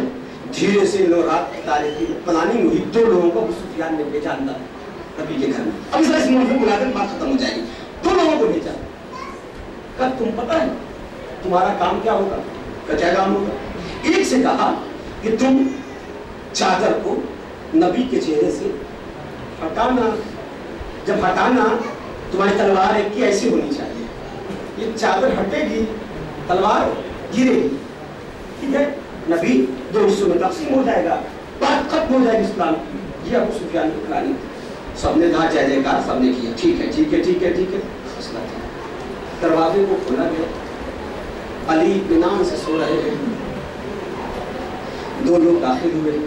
دھیرے سے لو رات کی تاریخی پلاننگ ہوئی، دو لوگوں کو ابو سفیان نے بھیجا اندر نبی کے گھر میں۔ اب اس موضوع کو بلا کر بات ختم ہو جائے گی۔ دو لوگوں کو بھیجا، کہ تم پتہ ہے تمہارا کام کیا ہوگا؟ کیا کام ہوگا؟ ایک سے کہا کہ تم چادر کو نبی کے چہرے سے ہٹانا، جب ہٹانا تمہاری تلوار ایک کی ایسی ہونی چاہیے، یہ چادر ہٹے گی تلوار گرے گی، ٹھیک ہے؟ نبی دو حصوں میں تقسیم ہو جائے گا، بات ختم ہو جائے گی اسلام کی۔ یہ ابو سفیان کی پلاننگ تھی، سب نے کہا جے جے کار، سب نے کیا ٹھیک ہے ٹھیک ہے ٹھیک ہے ٹھیک ہے۔ دروازے کو کھولا گیا، علی اطمینان سے سو رہے ہیں، دو لوگ داخل ہوئے،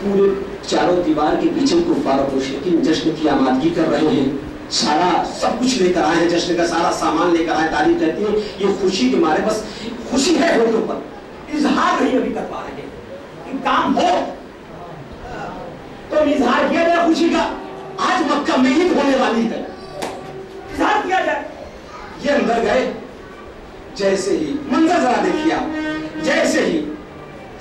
پورے چاروں دیوار کے پیچھے کفار و مشرکین جشن کی آمادگی کر رہے ہیں، सारा सब कुछ लेकर आए हैं, जश्न का सारा सामान लेकर आए, तारीफ कहती है ये खुशी के मारे, बस खुशी है होठों पर, इजहार नहीं अभी कर पा रहे कि काम हो तो इजहार किया जाए खुशी का। आज मक्का में ईद होने वाली है, इजहार किया जाए। ये अंदर गए, जैसे ही मंजर जरा देखिए आप, जैसे ही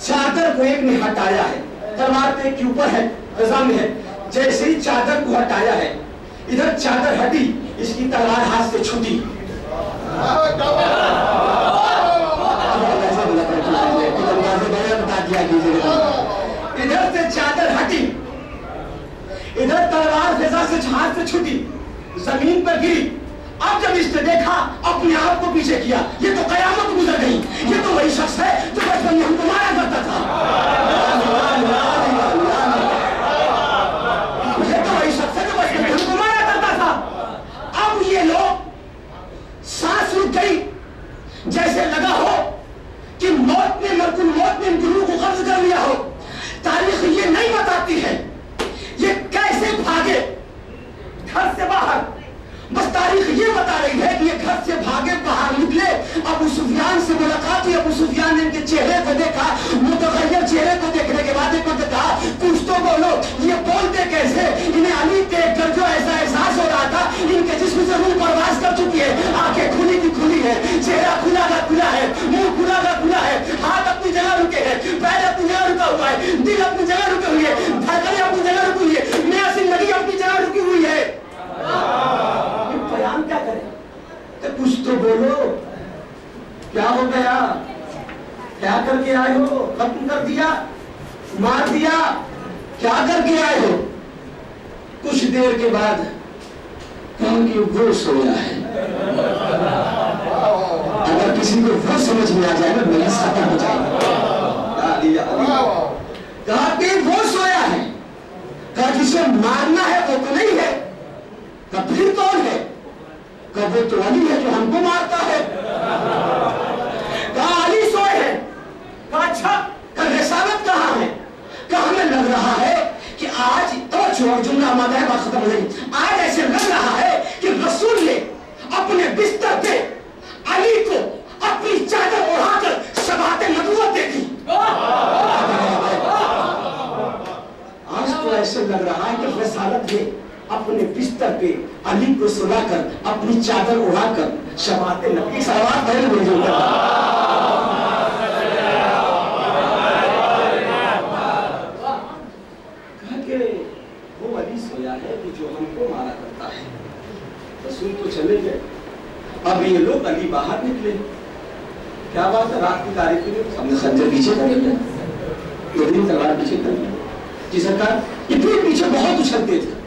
चादर को एक ने हटाया है, तलवार पे के ऊपर है, रज़ा में है, जैसे ही चादर को हटाया है, इधर चादर हटी, इसकी तलवार हाथ से छूटी। बता दिया इधर से चादर हटी, इधर तलवार फिजा से हाथ से छूटी, जमीन पर गिरी। अब जब इसने देखा, अपने आप को पीछे किया, ये तो कयामत गुजर गई, ये तो वही शख्स है जो बचपन में हमको मारा करता था, ये तो वही शख्स है जो बचपन में हमको मारा करता था। अब ये लोग सांस रुक गई, जैसे लगा हो कि मौत ने मलकुल मौत ने इन दिलों को कब्ज कर लिया हो। तारीख ये नहीं बताती है ये कैसे भागे घर से बाहर, बस तारीख ये बता रही है कि ये घर से भागे बाहर निकले। अबू सुफियान से मुलाकात हुई, अबू सुफियान ने इनके चेहरे को देखा, मुतगय्यर चेहरे को देखने के बाद इनको कहा कुछ तो बोलो, ये बोलते कैसे? इन्हें अली देख कर जो ऐसा एहसास हो रहा था, इनके जिस्म से रूह परवास कर चुकी है, आंखें खुली की खुली है, चेहरा खुला का खुला है, मुंह खुला का खुला है, हाथ अपनी जगह रुके हैं, पैर अपनी जगह रुका हुआ है, दिल अपनी जगह रुके हुए है, धड़कनें अपनी जगह रुकी हुई है, नया जिंदगी अपनी जगह रुकी हुई है। बयान क्या करें? तो कुछ तो बोलो, क्या हो गया, क्या करके आए हो? खत्म कर दिया, मार दिया, क्या करके आए हो? कुछ देर के बाद कहा कि वो सोया है। अगर किसी को वो समझ में आ जाए ना, मेरी खत्म हो जाएगी। कहा कि वो सोया है, कहा जिसे मारना है वो तो नहीं है, कब फिर कौन है? कब वो तो अली है जो हमको मारता है। कहा अली सोए हैं। कहा अच्छा, कहा रिसालत कहाँ है? कहा हमें लग रहा है कि आज तो जुमला मादा है, बात खत्म हो जाएगी। आज ऐसे लग रहा है कि रसूल ने अपने बिस्तर पे अली को अपनी चादर उड़ाकर शबाते नबुव्वत दे दी। आज तो ऐसे लग रहा है कि रिसालत ने अपने बिस्तर पे अली को सुलाकर अपनी चादर उड़ाकर शबाते नबी सलावत पहले भेजो। कहा कि वो अली सोया है कि जो हमको मारा करता है। रसूल तो चले गए, अब ये लोग अली बाहर निकले। क्या बात है, रात की तारीख में हमने खंजर पीछे कर लिया, दो दिन तलवार पीछे कर लिया। जी सरकार, ये फिर पीछे बहुत उछलते थे,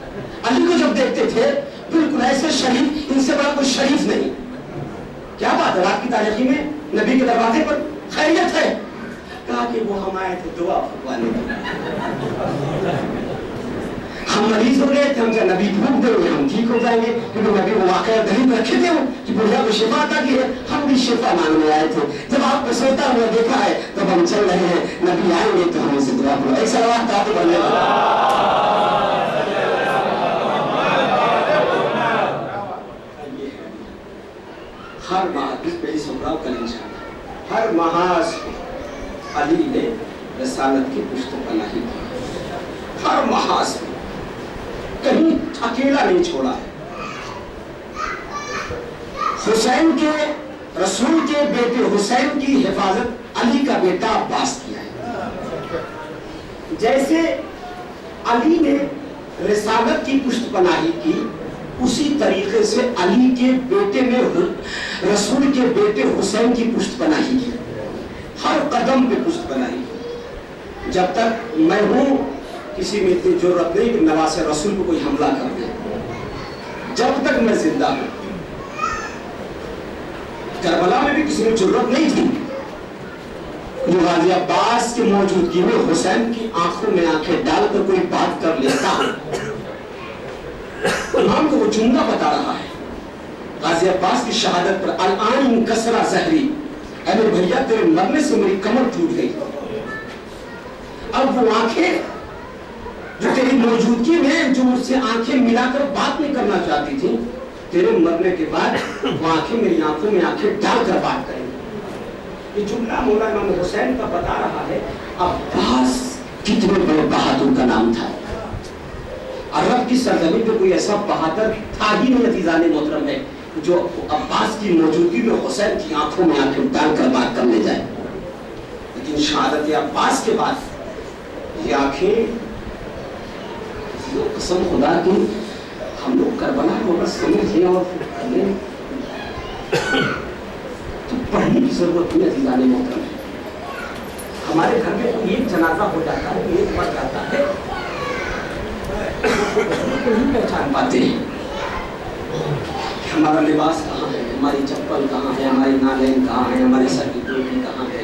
अली को जब देखते थे बिल्कुल ऐसे शरीफ, इनसे बड़ा कोई शरीफ नहीं। क्या बात है, रात की तारीखी में नबी के दरवाजे पर खैरियत है? कहा कि वो हम आए थे दुआ फुकवाने, हम मरीज हो गए थे, हम जब नबी फूक देंगे हम ठीक हो जाएंगे, क्योंकि नबी वो वाकया दलील रखे थे कि बुढ़िया को शिफा अता की है, हम भी शिफा मांगने आए थे। जब आपको सोता हुआ देखा है तब हम चल रहे हैं, नबी आएंगे तो हम उसे दुआ करो। एक सलावत आप बोलने हर हर महाज अली ने रसालत की पुष्टपनाही की, हर महाज कहीं अकेला नहीं छोड़ा है। हुसैन के, रसूल के बेटे हुसैन की हिफाजत अली का बेटा अब्बास किया है। जैसे अली ने रिसालत की पुष्टपनाही की, उसी तरीके से अली के बेटे में रसूल के बेटे हुसैन की पुष्टपनाही की, हर कदम पे पुष्टपनाही की। जब तक मैं हूं किसी में इतनी जरूरत नहीं कि नवासे रसूल को कोई हमला कर दे, जब तक मैं जिंदा हूं। करबला में भी किसी में जरूरत नहीं थी, गाजी अब्बास की मौजूदगी में हुसैन की आंखों में आंखें डालकर कोई बात कर लेता। इमाम को वो जुमला बता रहा है गाजी अब्बास की शहादत पर, अल-आन इनकसरा ज़हरी, अरे भैया तेरे मरने से मेरी कमर टूट गई। अब वो आंखें जो तेरी मौजूदगी में जो मुझसे आंखें मिलाकर बात नहीं करना चाहती थी, तेरे मरने के बाद वो आंखें मेरी आंखों में आंखें डालकर बात करेंगे। ये जुमला मौला इमाम हुसैन का बता रहा है। अब्बास कितने बड़े बहादुर का नाम था। अरब की सरजमीन पे कोई ऐसा बहादुर था ही नहीं अजीजान मोहतरम है जो अब्बास की मौजूदगी में हुसैन की आंखों में आंखें डालकर बात करने जाए। लेकिन शहादत अब्बास के बाद ये आंखें, कसम खुदा की हम लोग करबला को बस समझिए और तो पढ़ने की जरूरत नहीं अजीजान मोहतरम है। हमारे घर में कोई एक जनाजा हो जाता है, एक मर जाता है, नहीं पहचान पाते हैं हमारा लिबास कहाँ है, हमारी चप्पल कहाँ है, हमारी नालें कहाँ है, हमारे सर की टोपी कहाँ है,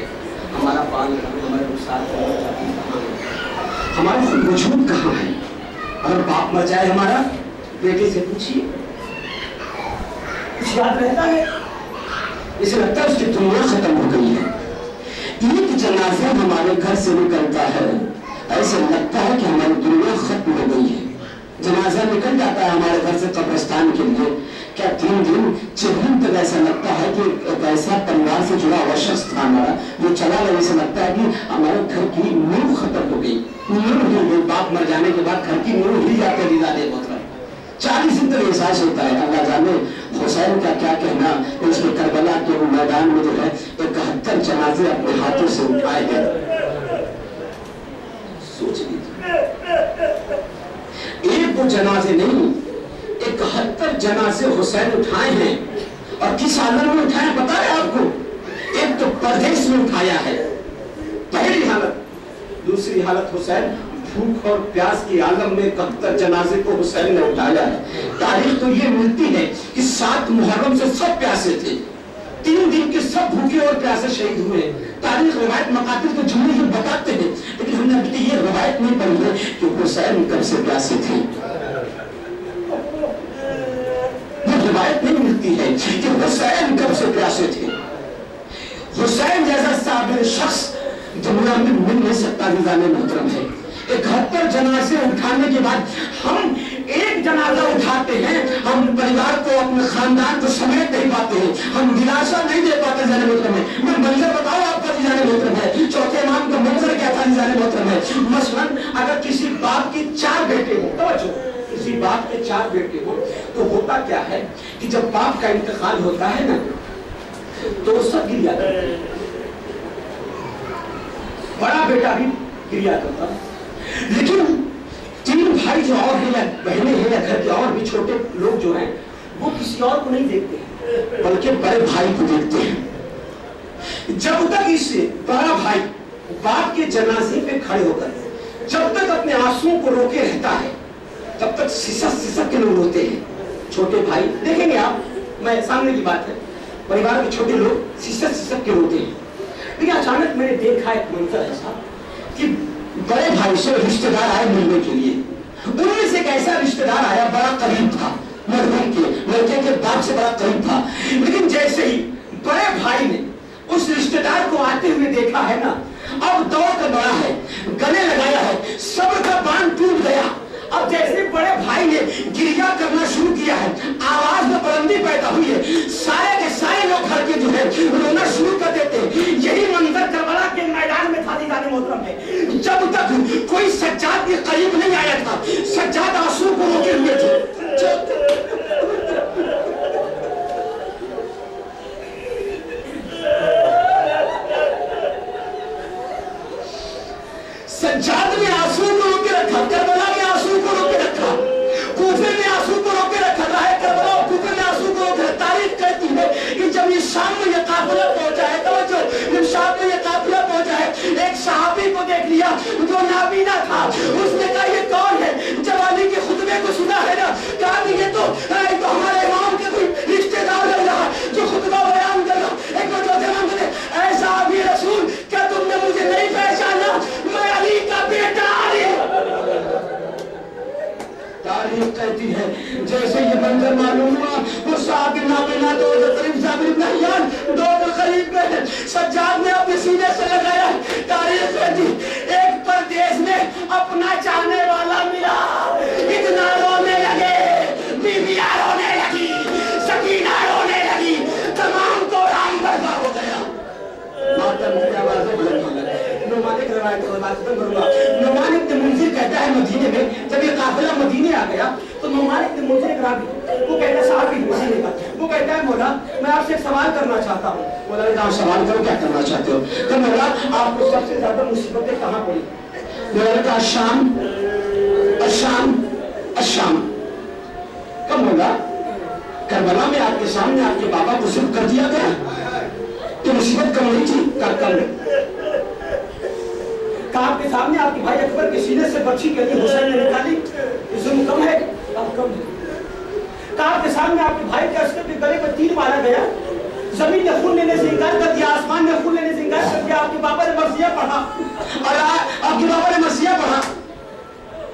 हमारा बाल कहाँ है, हमारे रुखसार कहाँ है, हमारा वजूद कहाँ है। अगर बाप मर जाए हमारा, बेटे से पूछिए, कुछ याद रहता है? इसे लगता है उसकी दुनिया खत्म हो गई है। एक जनाजा हमारे घर से निकलता है, ऐसे लगता है कि हमारी दुनिया खत्म हो गई है। जनाजा निकल जाता है हमारे घर से कब्रिस्तान के लिए, क्या 3 दिन 4 दिन तक ऐसा लगता है कि एक ऐसा परिवार से जुड़ा हुआ शख्स था हमारा जो चला गया। ऐसा लगता है कि हमारे घर की नींव खत्म हो गई, नींव हिल गई। बाप मर जाने के बाद घर की नींव हिल जाती है। 40 दिन तक एहसास होता है। अल्लाह जाने हुसैन का क्या कहना, उसके करबला के मैदान में जो है 71 जनाजे अपने हाथों से उठाए गए। सोच लीजिए, एक दो जनाजे नहीं, 71 जनाजे हुसैन उठाए हैं। और किस हालत में उठाए पता है आपको? एक तो परदेश में उठाया है, पहली हालत। दूसरी हालत हुसैन भूख और प्यास की आलम में 71 जनाजे को हुसैन ने उठाया है। तारीख तो ये मिलती है कि 7 मुहर्रम से सब प्यासे थे, 3 दिन के सब भूखे और प्यासे शहीद हुए। तारीख रिवायत मकातिल के जुमले ये बताते हैं, लेकिन हमने अभी तक ये रिवायत नहीं पढ़ी है कि हुसैन कब से प्यासे थे। ये रिवायत नहीं मिलती है कि हुसैन कब से प्यासे थे। हुसैन जैसा साबिर शख्स दुनिया में मिल नहीं सकता। निज़ाम मोहतरम है, 71 जनाजे उठाने के बाद हम एक जनाजा उठाते हैं, हम परिवार को, अपने खानदान को समेट नहीं पाते हैं, हम दिलासा नहीं दे पाते। जाने मोहतरम है, मैं मंजर बताऊं आपका जाने मोहतरम है, चौथे इमाम का मंजर क्या था जाने मोहतरम है। मसलन अगर किसी बाप की 4 बेटे हो, तो किसी बाप के 4 बेटे हो, तो होता क्या है कि जब बाप का इंतकाल होता है ना, तो वो सब गिर जाता है। बड़ा बेटा भी गिर जाता है, लेकिन 3 भाई जो और हैं या बहनें हैं या घर के और भी छोटे लोग जो हैं, वो किसी और को नहीं देखते हैं, बल्कि बड़े भाई को देखते हैं। जब तक इस बड़ा भाई बाप के जनाजे पे खड़े होकर जब तक अपने आंसुओं को रोके रहता है, तब तक सिसक के लोग रोते हैं। छोटे भाई देखेंगे आप, मैं सामने की बात है, परिवार के छोटे लोग सिसक के रोते हैं। लेकिन अचानक मैंने देखा एक मंजर ऐसा कि बड़े भाई से रिश्तेदार आए मिलने के लिए। उनमें से एक ऐसा रिश्तेदार आया, बड़ा करीब था, मरहूम के लड़के के बाप से बड़ा करीब था। लेकिन जैसे ही बड़े भाई ने उस रिश्तेदार को आते हुए देखा है ना, अब दौड़ कर बड़ा है, गले लगाया है, सब्र का बांध टूट गया। अब जैसे बड़े भाई ने गिरिया करना शुरू किया है, आवाज में बुलंदी पैदा हुई है, सारे के सारे लोग घर के जो है रोना शुरू कर देते हैं। यही मंजर करबला के मैदान में था दीदाने मोहतरम है। जब तक कोई सज्जाद के करीब नहीं आया था, सज्जाद आंसू को रोके हुए थे। सज्जाद ने आंसू को रोके रखा, करबला ने आंसू को रोके रखा, कूफे ने आंसू को रोके रखा, राहे करबला और कूफे ने आंसू को रोके रखा। तारीख कहती है कि जब ये शाम में ये काफिला पहुंचा है, जब शाम में ये काफिला पहुंचा है, एक सहाबी को देख लिया जो नाबीना था। उसने कहा ये कौन है? जब अली के खुतबे को सुना है ना, कहा कि ये तो हमारे इमाम के कोई रिश्तेदार लग रहा जो खुतबा बयान कर रहा। एक बार ऐसा अभी रसूल, क्या तुमने मुझे नहीं पहचाना? मैं अली का बेटा अली। तारीख कहती है जैसे ये मंजर मालूम हुआ, वो साबिर नाबिना दो करीब साबिर इब्न हय्यान दो के करीब में सज्जाद ने अपने सीने से लगाया। तारीख कहती एक परदेश में अपना चाहने वाला मिला, इतना रोने लगे, बीवियां रोने लगी, मदीना रोने लगी, तमाम तो राम बर्बाद हो गया। मातम की आवाज़ें बुलंद होने लगी। नुमान की रिवायत को बात खत्म करूंगा। नुमान इब्न मुंज़िर कहता है मदीने में जब ये काफिला मदीने आ गया तो नुमान इब्न मुंज़िर एक रावी वो कहता है साहब की मदीने का वो कहता है मौला मैं आपसे एक सवाल करना चाहता हूँ। मौला ने कहा सवाल करो, क्या करना चाहते हो? तो मौला आपको सबसे ज्यादा मुसीबतें कहाँ पड़ी? मौला ने कहा शाम, अशाम, अशाम। कब मौला? करबला में आपके सामने आपके बाबा को सिर्फ कर दिया गया तो मुसीबत कम नहीं थी? कहा आपके सामने आपके भाई अकबर के सीने से बच्ची के लिए हुसैन ने निकाली, जुल्म कम है? अब कम है। कहा आपके सामने आपके भाई के अस्त्र के गले में तीर मारा गया, जमीन ने खून लेने से इनकार कर दिया, आसमान ने खून लेने से इनकार कर दिया, आपके बाबा ने मर्सिया पढ़ा और आपके बाबा ने मर्सिया पढ़ा।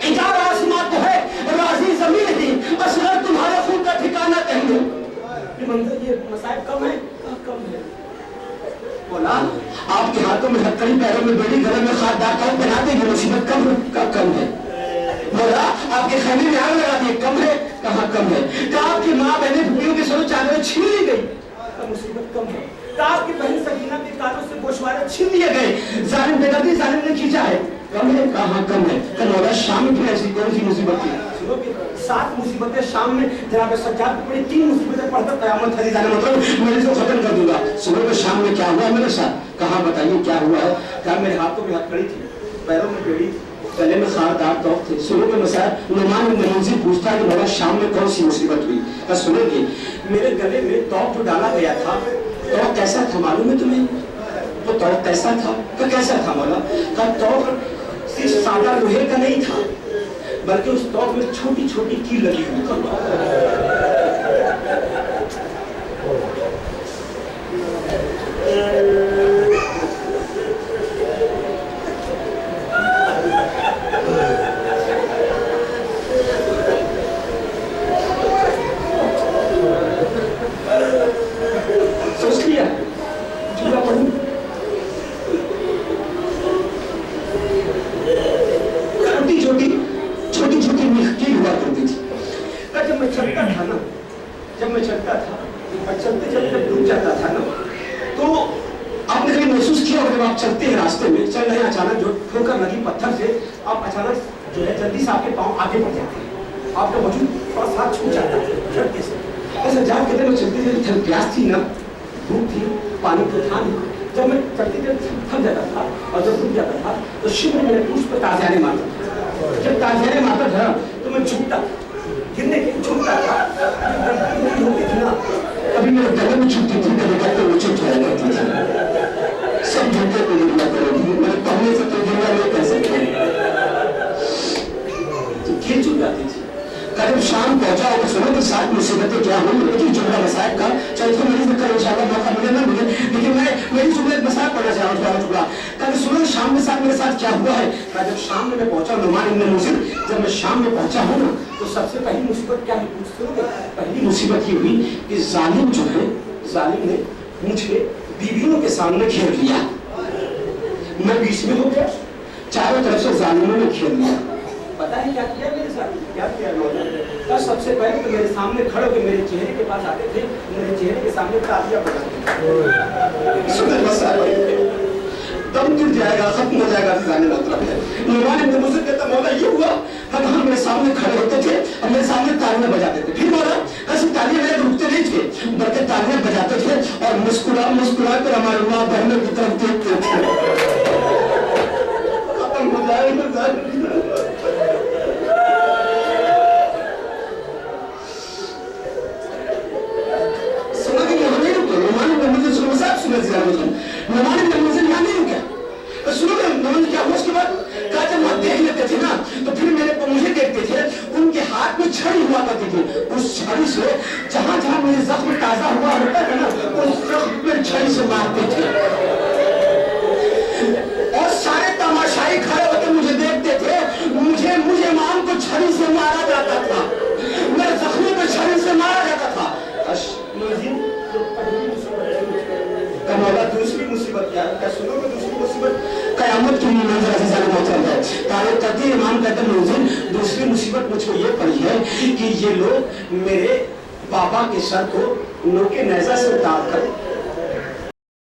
इनकार आसमान तो है, राजी जमीन थी, असगर तुम्हारे खून का ठिकाना कहीं है। ये मंजर ये मसाइब कम है? कम है। बोला आपके हाथों में हथकड़ी, पैरों में बेड़ी, गले में खाददार कौन पहनाते हैं? मुसीबत कम है। बोला आपके खैमे में आग लगा दी, कम है? कहाँ कम है? कहा आपकी माँ बहने फुफियों के सरों चादरें छीन ली गई, मुसीबत कम है। कहा आपकी बहन सकीना के कानों से गोशवारे छीन लिए गए, जालिम बेदर्दी जालिम ने खींचा है, कम है? कहाँ कम है? कल शाम में फिर ऐसी कौन सी मुसीबत थी? 7 मुसीबतें शाम में जनाब सज्जाद को पड़ी, 3 मुसीबतें पढ़कर क़यामत हदी जाने मतलब मैं इसको खत्म कर दूंगा। सुबह में शाम में क्या हुआ मेरे साथ? कहाँ बताइए क्या हुआ है? कहा मेरे हाथों में हथकड़ी थी, पैरों में बेड़ी, गले में खारदार तोप थे। सुबह में मसाइब नुमान इब्न मुंज़िर पूछता है कि बाबा शाम में कौन सी मुसीबत हुई? कहा सुनेंगे मेरे गले में तोप जो डाला गया था, तोप कैसा था मालूम है तुम्हें? वो तोप कैसा था? तो कैसा था मौला? कहा तोप सिर्फ सादा लोहे का नहीं था बल्कि उस तोप में छोटी छोटी कील लगी हुई थी। सोच लिया चूल्हा पढ़ू छोटी छोटी मिखकी हुआ करती थी। जब मैं चलता था ना, और चलते चलते डूब जाता था ना, तो आपने कभी महसूस किया जब आप चलते हैं रास्ते में, चल रहे हैं, अचानक जो ठोकर लगी पत्थर से, आप अचानक जो है जल्दी से आपके पाँव आगे बढ़ जाते हैं, आपका वजूद थोड़ा सा छूट जाता है झटके से। ऐसा जान कहते मैं चलते चलते प्यास थी ना, भूख थी, पानी तो था नहीं, जब मैं चलते चलते थक जाता था और जब रुक जाता था तो शिव मेरे पूछ पर ताज़ियाने मारता था। जब ताज़ियाने मारता था तो मैं झुकता, गिरने की झुकता था, होती थी ना, कभी मेरे गले में छुट्टी थी, कभी गले में छुट्टी हो जाती थी। सब झुकते को गिरना करोगी, मेरे कहने से तो गिरना नहीं कह सकते, तो खेल चुक जाती थी। जब शाम पहुंचा तो सुनो तो 7 मुसीबतें क्या हुई, लेकिन जुमला मसाइब का चौथे महीने में कल इंशाल्लाह मौका मिले ना मिले, लेकिन मैं मेरी जुमले मसाइब पढ़ना चाह रहा हूँ जुमला। कल सुनो शाम के साथ मेरे साथ क्या हुआ है। जब शाम में मैं पहुंचा नुमान इब्न मुंज़िर, जब मैं शाम में पहुंचा हूँ ना तो सबसे पहली मुसीबत क्या है पूछते हो? पहली मुसीबत ये हुई कि जालिम जो है, जालिम ने मुझे बीवियों के सामने घेर लिया, मैं बीच में हो गया, चारों तरफ से जालिमों ने घेर लिया। पता है क्या किया मेरे साथ? क्या किया लोगों? सबसे पहले तो मेरे सामने खड़े होकर मेरे चेहरे के पास आते थे, मेरे चेहरे के सामने तालियां बजाते थे, दम टूट जाएगा, खत्म हो जाएगा, जाने मतलब है। नुमान इब्न मुंज़िर कहता मौला ये हुआ, हम मेरे सामने खड़े होते थे और मेरे सामने तालियां बजाते थे। फिर मौला ऐसी तालियां मेरे रुकते नहीं थे, बल्कि तालियां बजाते थे और मुस्कुरा मुस्कुरा कर हमारी माँ बहनों की तरफ देखते थे, खत्म हो जाएगा। नुमान इब्न मुंज़िर यहाँ नहीं रुका। सुनो क्या हुआ उसके बाद? कहा जब वहाँ देख लेते थे ना तो फिर मुझे देखते थे, उनके हाथ में छड़ी हुआ करती थी, उस छड़ी से जहाँ जहाँ मेरे जख्म ताजा हुआ होता था ना उस जख्म में छड़ी से मारते थे और सारे तमाशाई खड़े होकर मुझे देखते थे। मुझे इमाम को छड़ी से मारा जाता था, मेरे जख्मों पर छड़ी से मारा जाता था। मौला दूसरी मुसीबत क्या है? क्या सुनोगे? दूसरी मुसीबत क़यामत की मंज़िल अज़ीज़ान मोहतरम है। तारीख़ कहती है इमाम कहते हैं मुंज़िर दूसरी मुसीबत मुझको ये पड़ी है कि ये लोग بابا کے سر کو نوکے نیزہ سے اتار کر